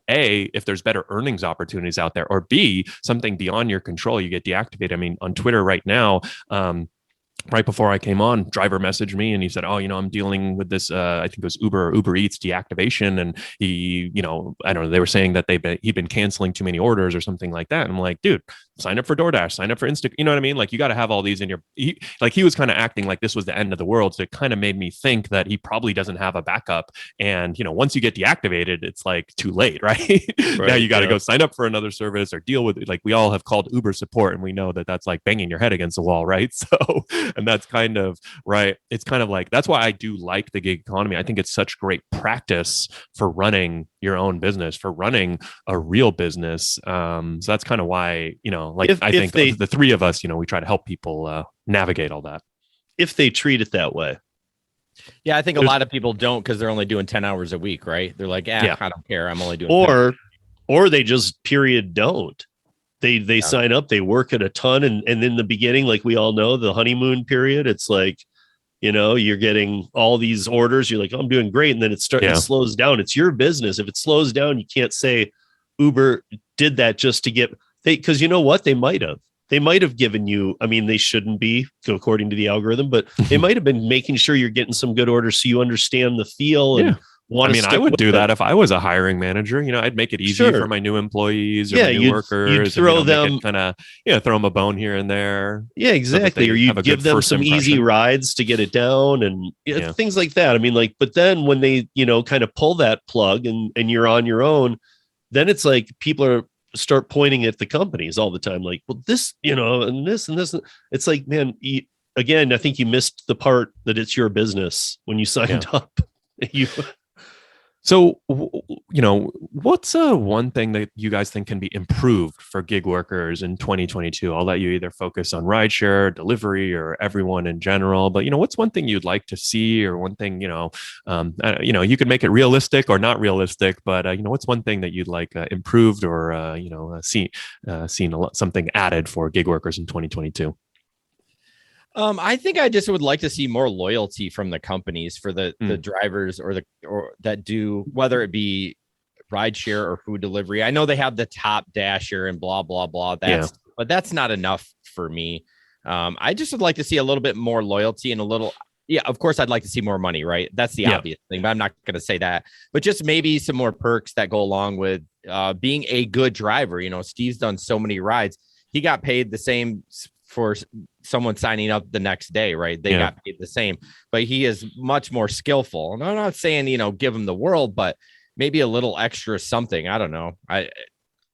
A, if there's better earnings opportunities out there, or B, something beyond your control, you get deactivated. I mean, on Twitter right now, right before I came on, driver messaged me and he said, oh, I'm dealing with this, I think it was Uber Eats deactivation. And he, I don't know, they were saying that he'd been canceling too many orders or something like that. And I'm like, dude, sign up for DoorDash, sign up for Instacart. You know what I mean? Like you got to have all these in your, he was kind of acting like this was the end of the world. So it kind of made me think that he probably doesn't have a backup. And, once you get deactivated, it's like too late, right? Now you got to go sign up for another service or deal with it. Like we all have called Uber support and we know that that's like banging your head against the wall, right? So, and that's kind of right. It's kind of like, that's why I do like the gig economy. I think it's such great practice for running your own business, for running a real business. So that's kind of why, I think the three of us, we try to help people navigate all that. If they treat it that way. Yeah, I think a lot of people don't because they're only doing 10 hours a week, right? They're like, I don't care. I'm only doing 10. Or they just don't. They sign up, they work at a ton. And in the beginning, like we all know, the honeymoon period, it's like, you're getting all these orders. You're like, oh, I'm doing great. And then it slows down. It's your business. If it slows down, you can't say Uber did that just to get because you know what? They might have given you, I mean, they shouldn't be according to the algorithm, but they might have been making sure you're getting some good orders so you understand the feel and I would do that if I was a hiring manager. I'd make it easy for my new employees or my new workers. You'd throw them kind of, throw them a bone here and there. Yeah, exactly. Or you give them some easy rides to get it down and things like that. I mean, like, but then when they, kind of pull that plug and you're on your own, then it's like people start pointing at the companies all the time. Like, well, this, and this and this. It's like, man, again, I think you missed the part that it's your business when you signed up. So, what's one thing that you guys think can be improved for gig workers in 2022? I'll let you either focus on rideshare, delivery, or everyone in general. But, what's one thing you'd like to see or one thing, you could make it realistic or not realistic, but, what's one thing that you'd like improved or, seen something added for gig workers in 2022? I think I just would like to see more loyalty from the companies for the drivers or that do, whether it be rideshare or food delivery. I know they have the top dasher and blah, blah, blah. But that's not enough for me. I just would like to see a little bit more loyalty and of course I'd like to see more money, right? That's the obvious thing, but I'm not going to say that, but just maybe some more perks that go along with being a good driver. Steve's done so many rides. He got paid the same for someone signing up the next day, right? They got paid the same, but he is much more skillful. And I'm not saying, give him the world, but maybe a little extra something. I don't know.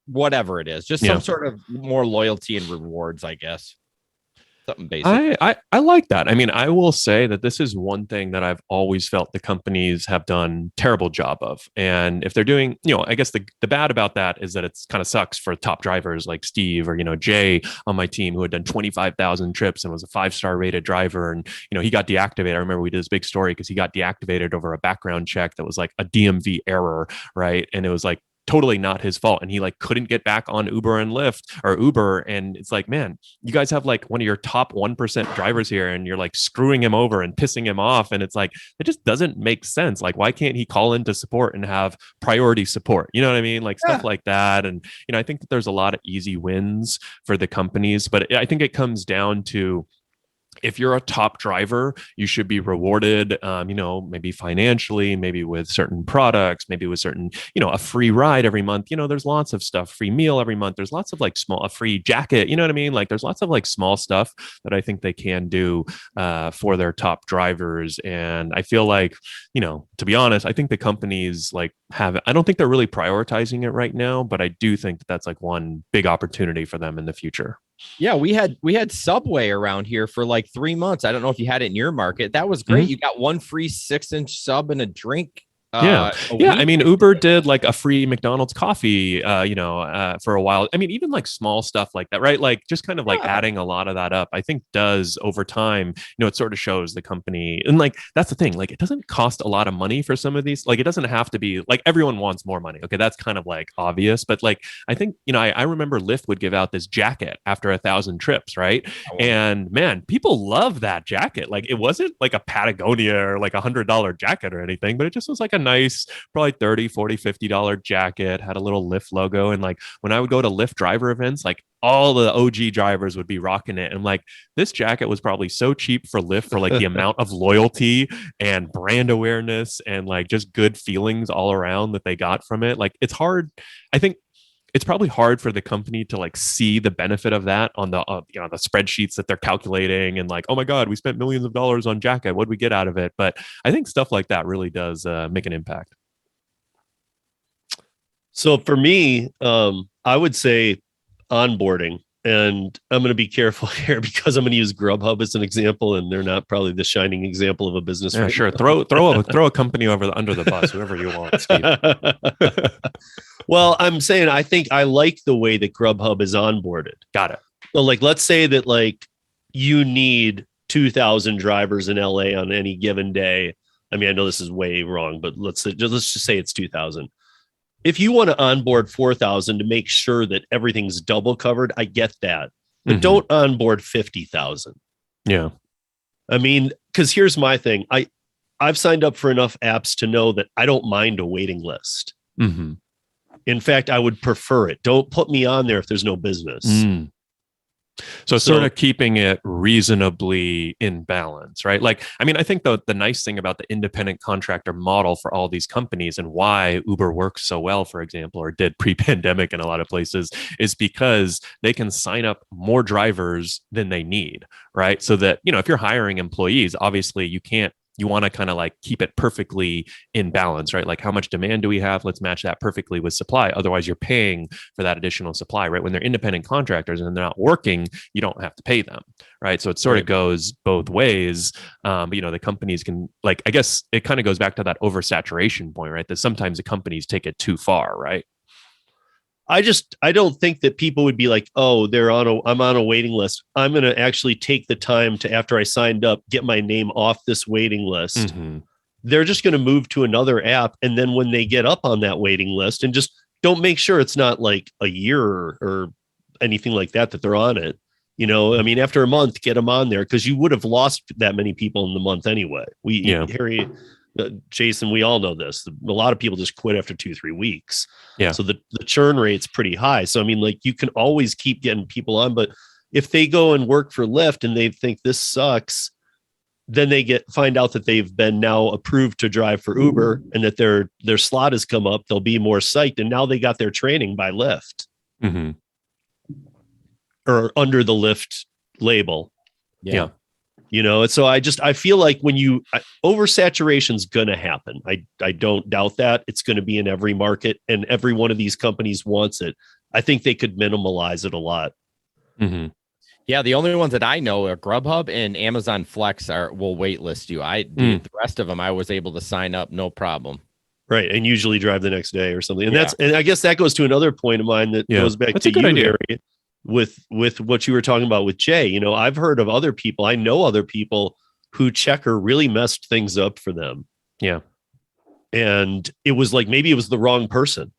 Whatever it is, just some sort of more loyalty and rewards, I guess. Something basic. I like that. I mean, I will say that this is one thing that I've always felt the companies have done terrible job of. And if they're doing, I guess the bad about that is that it's kind of sucks for top drivers like Steve or, Jay on my team who had done 25,000 trips and was a 5-star rated driver. And, he got deactivated. I remember we did this big story because he got deactivated over a background check that was like a DMV error, right? And it was like totally not his fault. And he like couldn't get back on Uber and Lyft or Uber. And it's like, man, you guys have like one of your top 1% drivers here and you're like screwing him over and pissing him off. And it's like, it just doesn't make sense. Like, why can't he call into support and have priority support? You know what I mean? Like stuff like that. And, I think that there's a lot of easy wins for the companies, but I think it comes down to, if you're a top driver, you should be rewarded, maybe financially, maybe with certain products, maybe with certain, a free ride every month. There's lots of stuff, free meal every month. There's lots of like a free jacket. You know what I mean? Like there's lots of like small stuff that I think they can do for their top drivers. And I feel like, to be honest, I think the companies like I don't think they're really prioritizing it right now, but I do think that that's like one big opportunity for them in the future. Yeah, we had Subway around here for like 3 months. I don't know if you had it in your market. That was great. Mm-hmm. You got one free 6-inch sub and a drink. I mean, Uber did like a free McDonald's coffee, for a while. I mean, even like small stuff like that, right? Like just kind of like adding a lot of that up, I think does over time, it sort of shows the company. And like, that's the thing, like, it doesn't cost a lot of money for some of these. Like, it doesn't have to be like everyone wants more money. Okay. That's kind of like obvious, but like, I think, I remember Lyft would give out this jacket after 1,000 trips. Right. And man, people love that jacket. Like it wasn't like a Patagonia or like $100 jacket or anything, but it just was like a nice, probably $30, $40, $50 jacket, had a little Lyft logo. And like when I would go to Lyft driver events, like all the OG drivers would be rocking it. And like this jacket was probably so cheap for Lyft for like the amount of loyalty and brand awareness and like just good feelings all around that they got from it. Like it's hard. I think it's probably hard for the company to like see the benefit of that on the the spreadsheets that they're calculating and like, oh my God, we spent millions of dollars on jacket. What did we get out of it? But I think stuff like that really does make an impact. So for me, I would say onboarding, and I'm going to be careful here because I'm going to use Grubhub as an example, and they're not probably the shining example of a business. Yeah, sure. Throw a company under the bus, whoever you want, Steve. Well, I'm saying I think I like the way that Grubhub is onboarded. Got it. So like, let's say that like you need 2,000 drivers in LA on any given day. I mean, I know this is way wrong, but let's just say it's 2,000. If you want to onboard 4,000 to make sure that everything's double covered, I get that. But don't onboard 50,000. Yeah. I mean, because here's my thing. I've signed up for enough apps to know that I don't mind a waiting list. Mm-hmm. In fact, I would prefer it. Don't put me on there if there's no business. So sort of keeping it reasonably in balance, right? Like, I mean, I think the nice thing about the independent contractor model for all these companies and why Uber works so well, for example, or did pre-pandemic in a lot of places, is because they can sign up more drivers than they need, right? So that, if you're hiring employees, obviously you want to kind of like keep it perfectly in balance, right? Like how much demand do we have? Let's match that perfectly with supply. Otherwise you're paying for that additional supply, right? When they're independent contractors and they're not working, you don't have to pay them, right? So it sort of goes both ways. But the companies can like, I guess it kind of goes back to that oversaturation point, right? That sometimes the companies take it too far, right? I don't think that people would be like, oh, I'm on a waiting list. I'm going to actually take the time to, after I signed up, get my name off this waiting list. Mm-hmm. They're just going to move to another app. And then when they get up on that waiting list, and just don't make sure it's not like a year or anything like that they're on it. I mean, after a month, get them on there because you would have lost that many people in the month anyway. Harry, Jason, we all know this. A lot of people just quit after 2-3 weeks. Yeah. So the churn rate's pretty high. So, I mean, like you can always keep getting people on, but if they go and work for Lyft and they think this sucks, then they find out that they've been now approved to drive for Uber and that their slot has come up. They'll be more psyched. And now they got their training by Lyft or under the Lyft label. Yeah. So I feel like when oversaturation is going to happen. I don't doubt that it's going to be in every market and every one of these companies wants it. I think they could minimalize it a lot. Mm-hmm. Yeah, the only ones that I know are Grubhub and Amazon Flex will waitlist you. The rest of them I was able to sign up, no problem. Right. And usually drive the next day or something. And and I guess that goes to another point of mine that goes back to you, Harry, with what you were talking about with Jay. You know, I've heard of other people. I know other people who checker really messed things up for them. Yeah. And it was like, maybe it was the wrong person.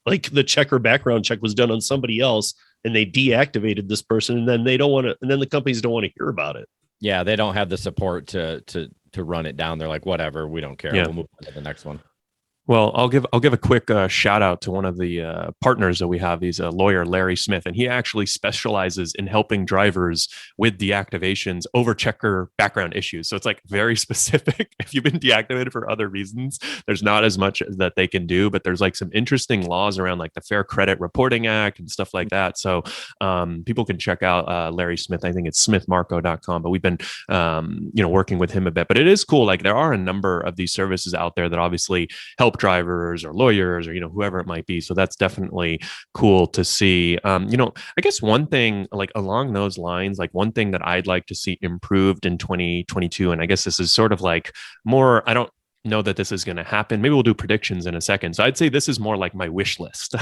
Like the checker background check was done on somebody else and they deactivated this person, and then the companies don't want to hear about it. Yeah. They don't have the support to run it down. They're like, whatever, we don't care. We'll move on to the next one. Well, I'll give a quick shout out to one of the partners that we have. He's a lawyer, Larry Smith, and he actually specializes in helping drivers with deactivations over checker background issues. So it's like very specific. If you've been deactivated for other reasons, there's not as much that they can do, but there's like some interesting laws around like the Fair Credit Reporting Act and stuff like that. So people can check out Larry Smith. I think it's smithmarco.com, but we've been working with him a bit. But it is cool. Like there are a number of these services out there that obviously help drivers or lawyers or whoever it might be. So that's definitely cool to see. I guess one thing like along those lines, like one thing that I'd like to see improved in 2022, and I guess this is sort of like more, I don't know that this is going to happen. Maybe we'll do predictions in a second. So I'd say this is more like my wish list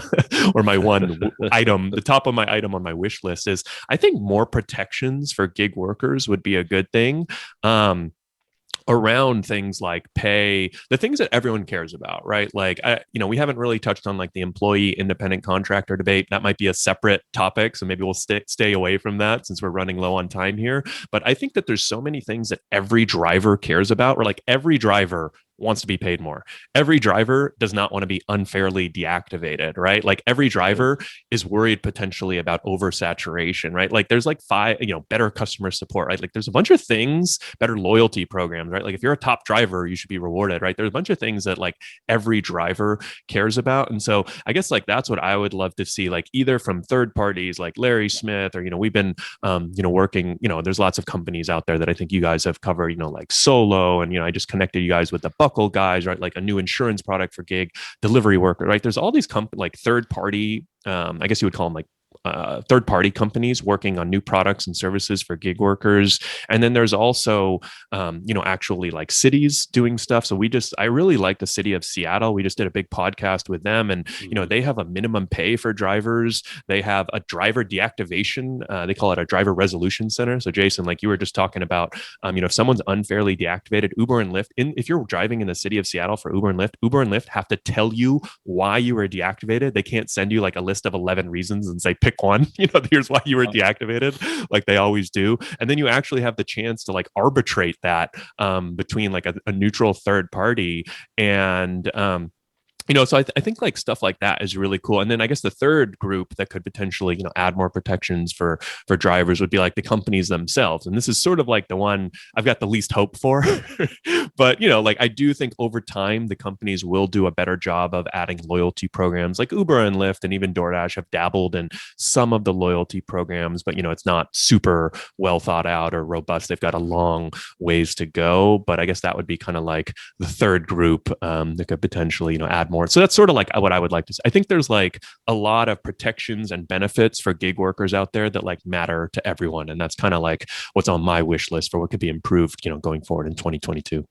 or my one item. The top of my item on my wish list is I think more protections for gig workers would be a good thing. Around things like pay, the things that everyone cares about, right? Like, we haven't really touched on like the employee independent contractor debate. That might be a separate topic. So maybe we'll stay away from that since we're running low on time here. But I think that there's so many things that every driver cares about, or like every driver wants to be paid more. Every driver does not want to be unfairly deactivated, right? Like every driver is worried potentially about oversaturation, right? Like there's like better customer support, right? Like there's a bunch of things, better loyalty programs, right? Like if you're a top driver, you should be rewarded, right? There's a bunch of things that like every driver cares about. And so I guess like that's what I would love to see, like either from third parties like Larry Smith, or, we've been, working, there's lots of companies out there that I think you guys have covered, like Solo. And, I just connected you guys with the Buckle guys, right? Like a new insurance product for gig delivery worker, right? There's all these like third party, I guess you would call them like third-party companies working on new products and services for gig workers. And then there's also, actually like cities doing stuff. So I really like the city of Seattle. We just did a big podcast with them, and, they have a minimum pay for drivers. They have a driver deactivation. They call it a driver resolution center. So Jason, like you were just talking about, if someone's unfairly deactivated, Uber and Lyft, if you're driving in the city of Seattle for Uber and Lyft have to tell you why you were deactivated. They can't send you like a list of 11 reasons and say, pick one, here's why you were deactivated, like they always do. And then you actually have the chance to like arbitrate that between like a neutral third party. And so I think like stuff like that is really cool. And then I guess the third group that could potentially, add more protections for drivers would be like the companies themselves. And this is sort of like the one I've got the least hope for. But, like I do think over time, the companies will do a better job of adding loyalty programs. Like Uber and Lyft and even Doordash have dabbled in some of the loyalty programs, but, it's not super well thought out or robust. They've got a long ways to go. But I guess that would be kind of like the third group that could potentially, add more. So that's sort of like what I would like to see. I think there's like a lot of protections and benefits for gig workers out there that like matter to everyone. And that's kind of like what's on my wish list for what could be improved, going forward in 2022.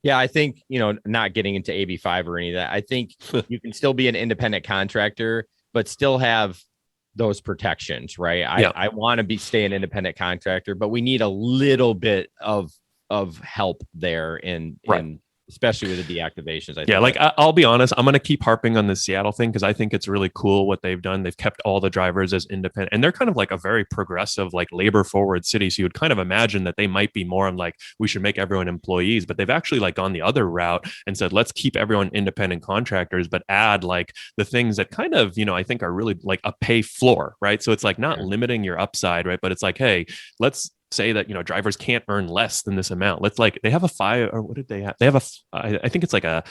Yeah, I think, not getting into AB5 or any of that, I think you can still be an independent contractor, but still have those protections, right? I want to stay an independent contractor, but we need a little bit of help there in especially with the deactivations. I think. Yeah, like I'll be honest, I'm going to keep harping on the Seattle thing because I think it's really cool what they've done. They've kept all the drivers as independent, and they're kind of like a very progressive, like labor forward city. So you would kind of imagine that they might be more on like, we should make everyone employees, but they've actually like gone the other route and said, let's keep everyone independent contractors, but add like the things that kind of, I think are really like a pay floor, right? So it's like not limiting your upside, right? But it's like, hey, let's say that drivers can't earn less than this amount. Let's like they have a $5 or what did they have? They have I think it's like I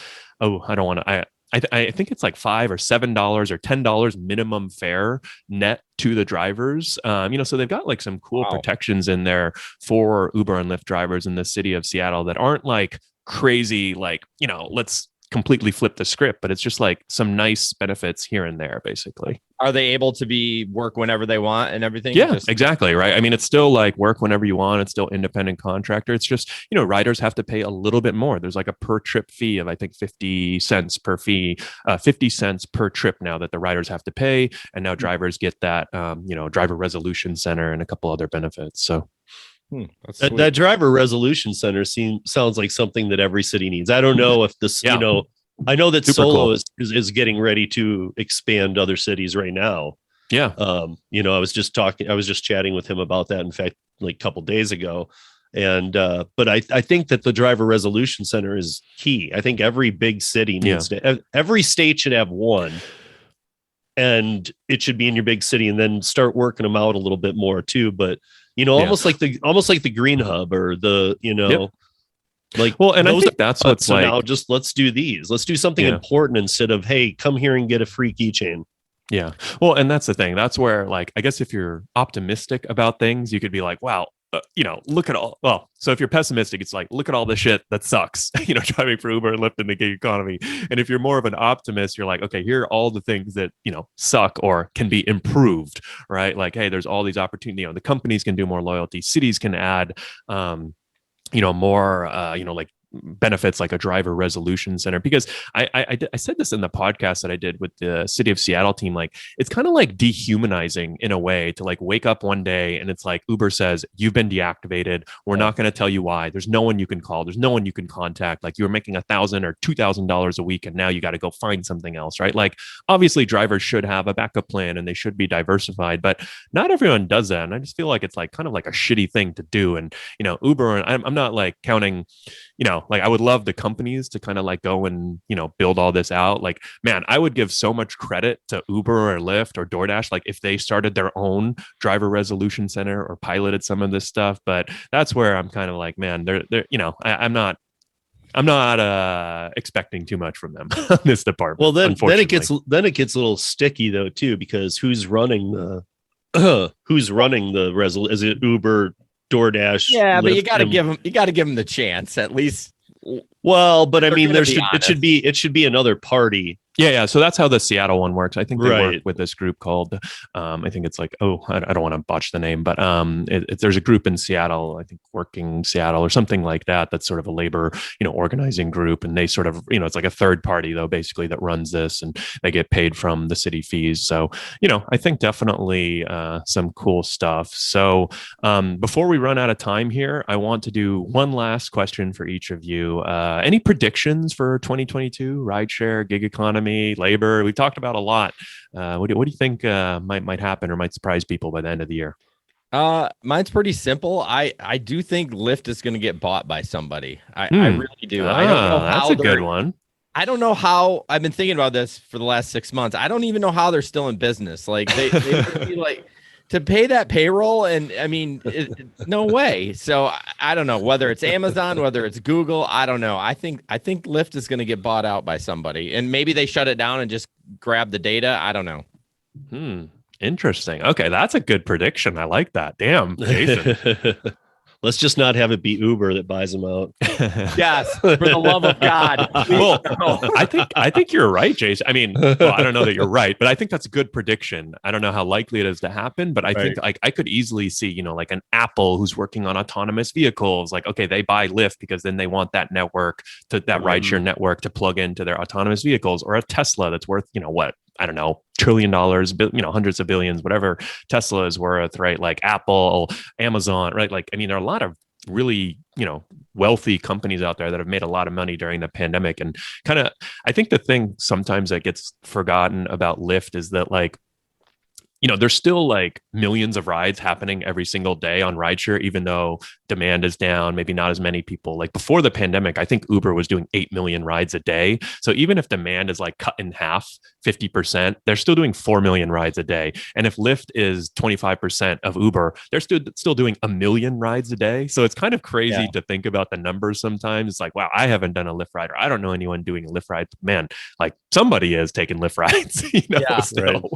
think it's like $5 or $7 or $10 minimum fare net to the drivers. So they've got like some cool protections in there for Uber and Lyft drivers in the city of Seattle that aren't like crazy, like, let's completely flip the script, but it's just like some nice benefits here and there, basically. Are they able to work whenever they want and everything? Yeah, exactly. Right. I mean, it's still like work whenever you want. It's still independent contractor. It's just, riders have to pay a little bit more. There's like a per trip fee of, I think, 50 cents per trip now that the riders have to pay. And now drivers get that, driver resolution center and a couple other benefits. So that driver resolution center sounds like something that every city needs. I don't know if this, I know that Super Solo cool. is getting ready to expand other cities right now. Yeah. I was just chatting with him about that, in fact, like a couple days ago. And but I think that the driver resolution center is key. I think every big city needs every state should have one. And it should be in your big city, and then start working them out a little bit more too. But almost like the Green Hub or the and I think that's what's like. Now just let's do these. Let's do something important instead of, hey, come here and get a free keychain. Yeah. Well, and that's the thing. That's where, like, I guess if you're optimistic about things, you could be like, wow, look at all. Well, so if you're pessimistic, it's like, look at all the shit that sucks, driving for Uber and Lyft in the gig economy. And if you're more of an optimist, you're like, okay, here are all the things that, suck or can be improved, right? Like, hey, there's all these opportunities. The companies can do more loyalty. Cities can add, more, like benefits like a driver resolution center. Because I said this in the podcast that I did with the City of Seattle team, like it's kind of like dehumanizing in a way to like wake up one day and it's like Uber says, you've been deactivated. We're not going to tell you why. There's no one you can call. There's no one you can contact. Like you were making $1,000 or $2,000 a week and now you got to go find something else, right? Like obviously drivers should have a backup plan and they should be diversified, but not everyone does that. And I just feel like it's like kind of like a shitty thing to do. And, Uber, and I'm not like counting, like I would love the companies to kind of like go and, build all this out. Like, man, I would give so much credit to Uber or Lyft or Doordash, like if they started their own driver resolution center or piloted some of this stuff. But that's where I'm kind of like, man, I'm not expecting too much from them on this department. Well, then it gets a little sticky though, too, because who's running the is it Uber, DoorDash? Yeah, Lyft, but you got to give them the chance at least. Well, but I mean, it should be another party. Yeah. So that's how the Seattle one works. I think they work with this group called, I think it's like, I don't want to botch the name, but there's a group in Seattle, I think Working Seattle or something like that. That's sort of a labor, organizing group. And they sort of, it's like a third party though, basically that runs this and they get paid from the city fees. So, I think definitely some cool stuff. So before we run out of time here, I want to do one last question for each of you. Any predictions for 2022, rideshare, gig economy, labor? We talked about a lot. What do you think might happen or might surprise people by the end of the year? Mine's pretty simple. I do think Lyft is going to get bought by somebody. I really do. I don't know how. That's a good one. I don't know how. I've been thinking about this for the last 6 months. I don't even know how they're still in business. Like they would be like to pay that payroll, and I mean, no way. So I don't know whether it's Amazon, whether it's Google. I don't know. I think Lyft is going to get bought out by somebody, and maybe they shut it down and just grab the data. I don't know. Interesting. Okay, that's a good prediction. I like that. Damn, Jason. Let's just not have it be Uber that buys them out. Yes, for the love of God. Well, I think you're right, Jason. I mean, I don't know that you're right, but I think that's a good prediction. I don't know how likely it is to happen, but I think like I could easily see, like an Apple who's working on autonomous vehicles. Like, okay, they buy Lyft because then they want that network that rideshare network to plug into their autonomous vehicles, or a Tesla that's worth, what? I don't know, $1 trillion, hundreds of billions, whatever Tesla is worth, right? Like Apple, Amazon, right? Like, I mean, there are a lot of really, wealthy companies out there that have made a lot of money during the pandemic. And kind of, I think the thing sometimes that gets forgotten about Lyft is that like, there's still like millions of rides happening every single day on rideshare, even though demand is down, maybe not as many people. Like before the pandemic, I think Uber was doing 8 million rides a day. So even if demand is like cut in half, 50%, they're still doing 4 million rides a day. And if Lyft is 25% of Uber, they're still doing 1 million rides a day. So it's kind of crazy to think about the numbers sometimes. It's like, wow, I haven't done a Lyft ride, or I don't know anyone doing a Lyft ride. Man, like somebody is taking Lyft rides, still. Right.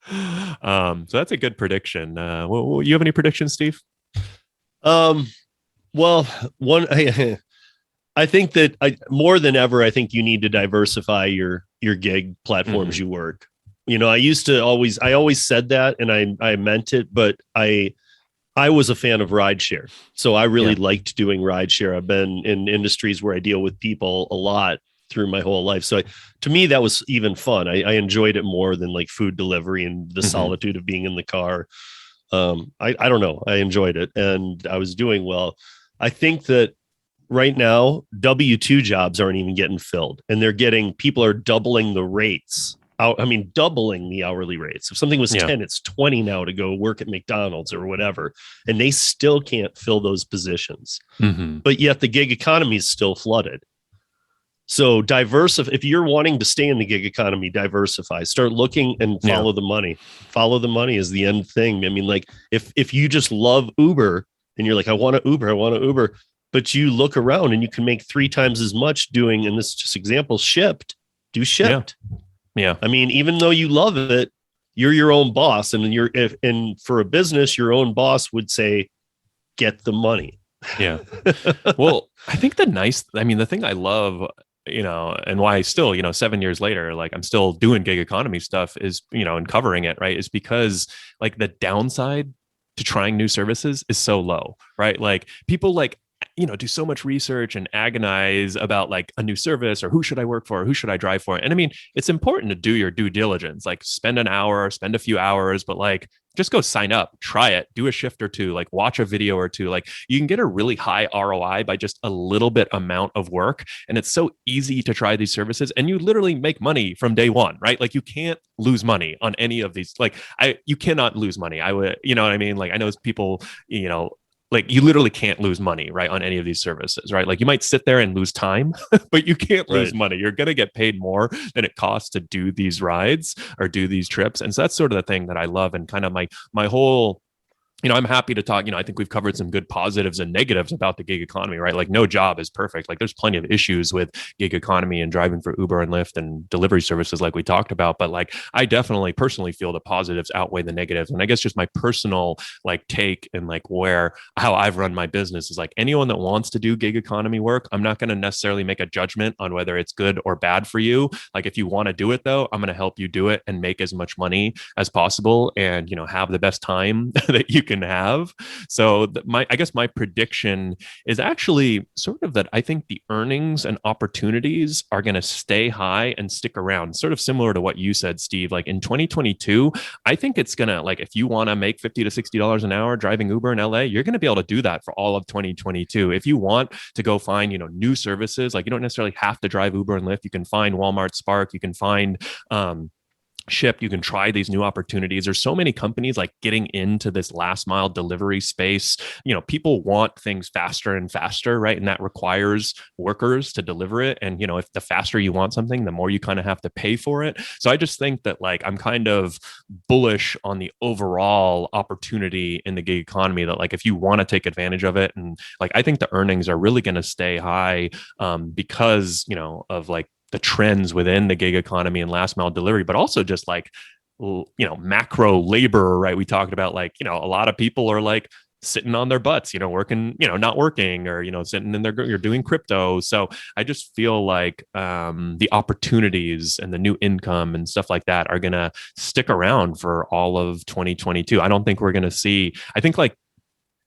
So that's a good prediction. You have any predictions, Steve? Well, one I think that more than ever, I think you need to diversify your gig platforms you work. You know, I always said that, and I meant it, but I was a fan of rideshare. So I really liked doing rideshare. I've been in industries where I deal with people a lot through my whole life. So to me, that was even fun. I enjoyed it more than like food delivery and the solitude of being in the car. I don't know. I enjoyed it and I was doing well. I think that right now, W-2 jobs aren't even getting filled, and people are doubling the rates. Doubling the hourly rates. If something was 10, it's 20 now to go work at McDonald's or whatever. And they still can't fill those positions. But yet the gig economy is still flooded. So if you're wanting to stay in the gig economy, diversify, start looking and follow the money. Follow the money is the end thing. I mean, like if you just love Uber and you're like, I want to Uber, but you look around and you can make 3 times as much doing, and this is just example, do Shipt. Yeah. I mean, even though you love it, you're your own boss, and for a business, your own boss would say, get the money. Yeah. Well, I think the thing I love, you know, and why still, you know, 7 years later, like I'm still doing gig economy stuff is, you know, and covering it, right, is because like the downside to trying new services is so low, right? Like people like, you know, do so much research and agonize about like a new service or who should I work for? Or who should I drive for? And I mean, it's important to do your due diligence, like spend an hour, spend a few hours, but like just go sign up, try it, do a shift or two, like watch a video or two. Like you can get a really high ROI by just a little bit amount of work. And it's so easy to try these services and you literally make money from day one, right? Like you can't lose money on any of these. Like you cannot lose money. I would, you know what I mean? Like I know people, you know, like you literally can't lose money, right, on any of these services, right? Like you might sit there and lose time, but you can't lose money. You're going to get paid more than it costs to do these rides or do these trips. And so that's sort of the thing that I love. And kind of my whole, you know, I'm happy to talk, you know, I think we've covered some good positives and negatives about the gig economy, right? Like no job is perfect. Like there's plenty of issues with gig economy and driving for Uber and Lyft and delivery services like we talked about. But like, I definitely personally feel the positives outweigh the negatives. And I guess just my personal like take and like how I've run my business is like anyone that wants to do gig economy work, I'm not going to necessarily make a judgment on whether it's good or bad for you. Like if you want to do it though, I'm going to help you do it and make as much money as possible and, you know, have the best time that you can have. So I guess my prediction is actually sort of that I think the earnings and opportunities are going to stay high and stick around, sort of similar to what you said, Steve. Like in 2022, I think it's going to, like, if you want to make $50 to $60 an hour driving Uber in LA, you're going to be able to do that for all of 2022. If you want to go find, you know, new services, like you don't necessarily have to drive Uber and Lyft. You can find Walmart Spark, you can find, Shipt, you can try these new opportunities. There's so many companies like getting into this last mile delivery space. You know, people want things faster and faster, right? And that requires workers to deliver it. And, you know, if the faster you want something, the more you kind of have to pay for it. So I just think that like, I'm kind of bullish on the overall opportunity in the gig economy that like, if you want to take advantage of it, and like, I think the earnings are really going to stay high because, you know, of like, the trends within the gig economy and last mile delivery, but also just like, you know, macro labor, right? We talked about like, you know, a lot of people are like sitting on their butts, you know, working, you know, not working or, you know, sitting in you're doing crypto. So I just feel like the opportunities and the new income and stuff like that are going to stick around for all of 2022. I don't think we're going to see, I think like,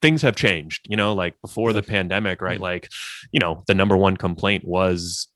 things have changed, you know, like before the pandemic, right? Like, you know, the number one complaint was,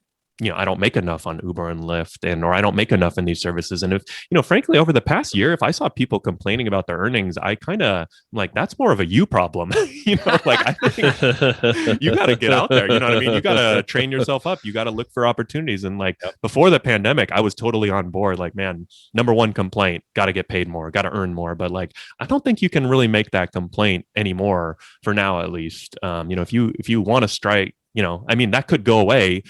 you know, I don't make enough on Uber and Lyft or I don't make enough in these services. And if, you know, frankly, over the past year, if I saw people complaining about their earnings, I kind of like, that's more of a you problem, you know, like I think you got to get out there. You know what I mean? You got to train yourself up. You got to look for opportunities. And like before the pandemic, I was totally on board. Like, man, number one complaint, got to get paid more, got to earn more. But like, I don't think you can really make that complaint anymore for now, at least. You know, if you want to strike, you know, I mean, that could go away,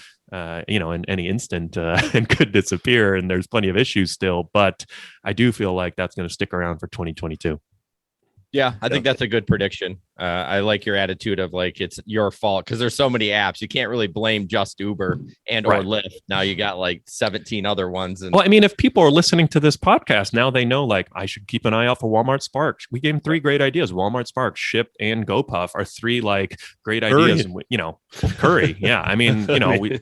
you know, in any instant and could disappear. And there's plenty of issues still, but I do feel like that's going to stick around for 2022. Yeah, I think that's a good prediction. I like your attitude of like it's your fault because there's so many apps. You can't really blame just Uber and or Lyft. Now you got like 17 other ones. And well, I mean, if people are listening to this podcast now, they know like I should keep an eye out for Walmart Spark. We gave them 3 great ideas. Walmart Spark, Ship, and GoPuff are 3 like great ideas. And Curry. Yeah, I mean,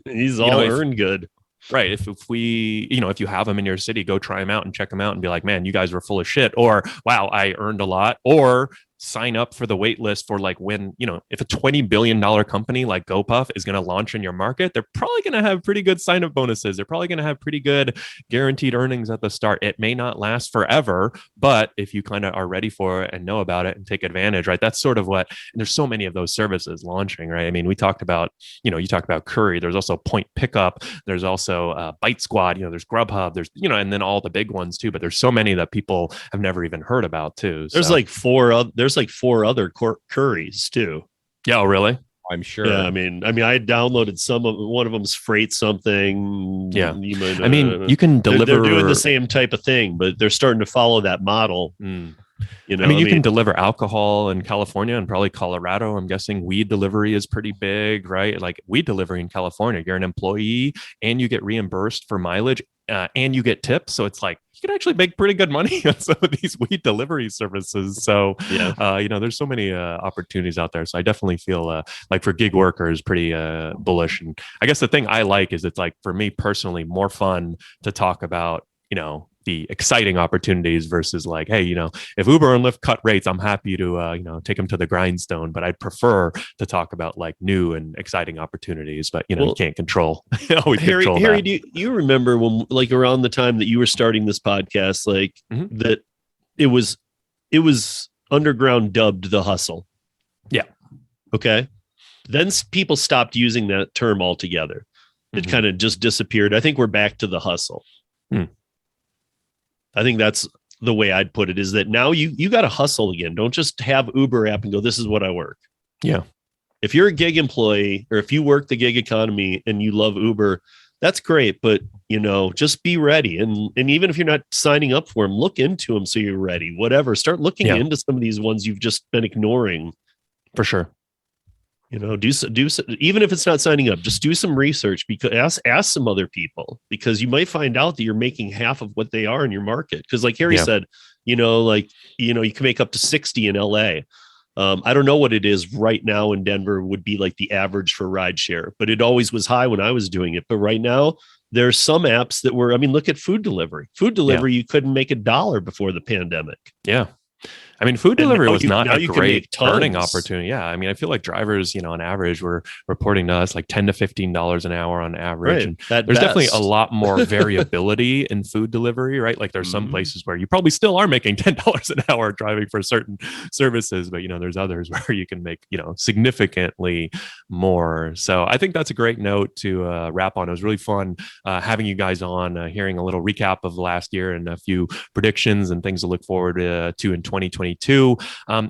he's all earned good. Right. If we, if you have them in your city, go try them out and check them out and be like, man, you guys were full of shit. Or, wow, I earned a lot. Or sign up for the wait list for like when, if a $20 billion company like GoPuff is going to launch in your market, they're probably going to have pretty good sign up bonuses. They're probably going to have pretty good guaranteed earnings at the start. It may not last forever, but if you kind of are ready for it and know about it and take advantage, right? That's sort of and there's so many of those services launching, right? I mean, we talked about, you talked about Curry. There's also Point Pickup. There's also Bite Squad. There's Grubhub. There's, and then all the big ones too. But there's so many that people have never even heard about too. There's like 4 other Curries too. Yeah, oh, really? I'm sure. Yeah, I mean, I downloaded one of them's Freight something. Yeah, you can deliver. They're doing the same type of thing, but they're starting to follow that model. You can deliver alcohol in California and probably Colorado. I'm guessing weed delivery is pretty big, right? Like weed delivery in California, you're an employee and you get reimbursed for mileage and you get tips. So it's like you can actually make pretty good money on some of these weed delivery services. So, there's so many opportunities out there. So I definitely feel like for gig workers, pretty bullish. And I guess the thing I like is it's like for me personally, more fun to talk about, the exciting opportunities versus like, hey, if Uber and Lyft cut rates, I'm happy to, take them to the grindstone, but I'd prefer to talk about like new and exciting opportunities, but you can't control. Harry, do you remember when like around the time that you were starting this podcast, like that it was underground dubbed the hustle. Yeah. Okay. Then people stopped using that term altogether. It kind of just disappeared. I think we're back to the hustle. I think that's the way I'd put it, is that now you got to hustle again. Don't just have Uber app and go, this is what I work. Yeah. If you're a gig employee or if you work the gig economy and you love Uber, that's great. But, just be ready. And even if you're not signing up for them, look into them so you're ready, whatever. Start looking into some of these ones you've just been ignoring. For sure. Do even if it's not signing up, just do some research, because ask some other people, because you might find out that you're making half of what they are in your market. Because like Harry said, you can make up to 60 in LA. I don't know what it is right now in Denver would be like the average for rideshare, but it always was high when I was doing it. But right now there's some apps that look at food delivery. You couldn't make $1 before the pandemic. Yeah. I mean, food delivery was not a great earning opportunity. Yeah. I mean, I feel like drivers, on average, were reporting to us like $10 to $15 an hour on average. Right. And there's definitely a lot more variability in food delivery, right? Like there's some places where you probably still are making $10 an hour driving for certain services, but there's others where you can make, significantly more. So I think that's a great note to wrap on. It was really fun having you guys on, hearing a little recap of last year and a few predictions and things to look forward to in 2022.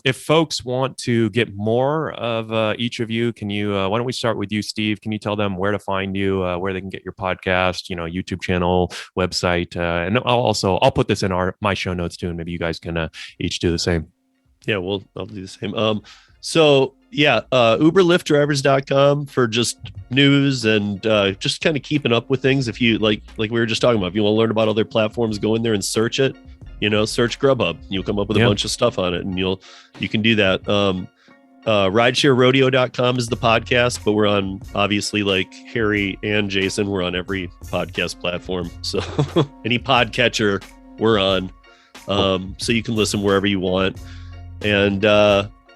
If folks want to get more of each of you, can you, why don't we start with you, Steve? Can you tell them where to find you, where they can get your podcast, YouTube channel, website? And I'll put this in my show notes too, and maybe you guys can each do the same. Yeah, I'll do the same. UberLiftDrivers.com for just news and just kind of keeping up with things. If you like we were just talking about, if you want to learn about other platforms, go in there and search it. Search Grubhub. You'll come up with a bunch of stuff on it, and you can do that. RideshareRodeo.com is the podcast, but we're on, obviously, like Harry and Jason, we're on every podcast platform. So any podcatcher, we're on. So you can listen wherever you want. And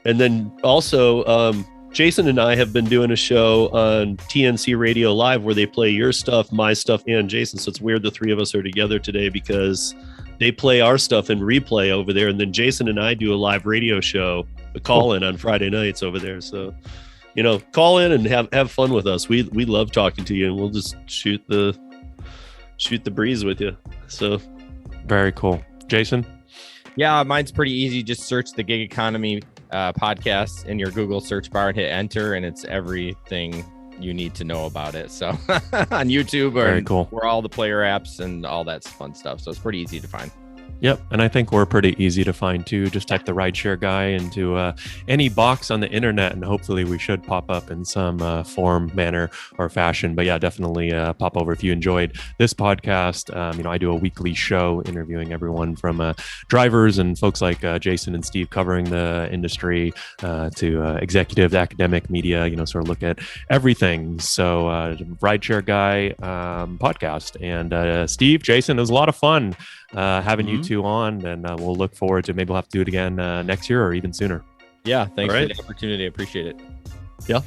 then also, Jason and I have been doing a show on TNC Radio Live where they play your stuff, my stuff, and Jason. So it's weird the three of us are together today because they play our stuff in replay over there. And then Jason and I do a live radio show, a call in on Friday nights over there. So, call in and have fun with us. We love talking to you, and we'll just shoot the breeze with you. So very cool. Jason? Yeah, mine's pretty easy. Just search the Gig Economy podcast in your Google search bar and hit enter, and it's everything you need to know about it. So on YouTube, very cool, where all the player apps and all that fun stuff. So it's pretty easy to find. Yep. And I think we're pretty easy to find too. Just type the Rideshare Guy into any box on the internet, and hopefully we should pop up in some form, manner, or fashion. But yeah, definitely pop over if you enjoyed this podcast. I do a weekly show interviewing everyone from drivers and folks like Jason and Steve covering the industry to executives, academic, media, sort of look at everything. So Rideshare Guy podcast. And Steve, Jason, it was a lot of fun having you two on, and we'll look forward to maybe we'll have to do it again next year or even sooner. Yeah, thanks for the opportunity. I appreciate it. Yeah.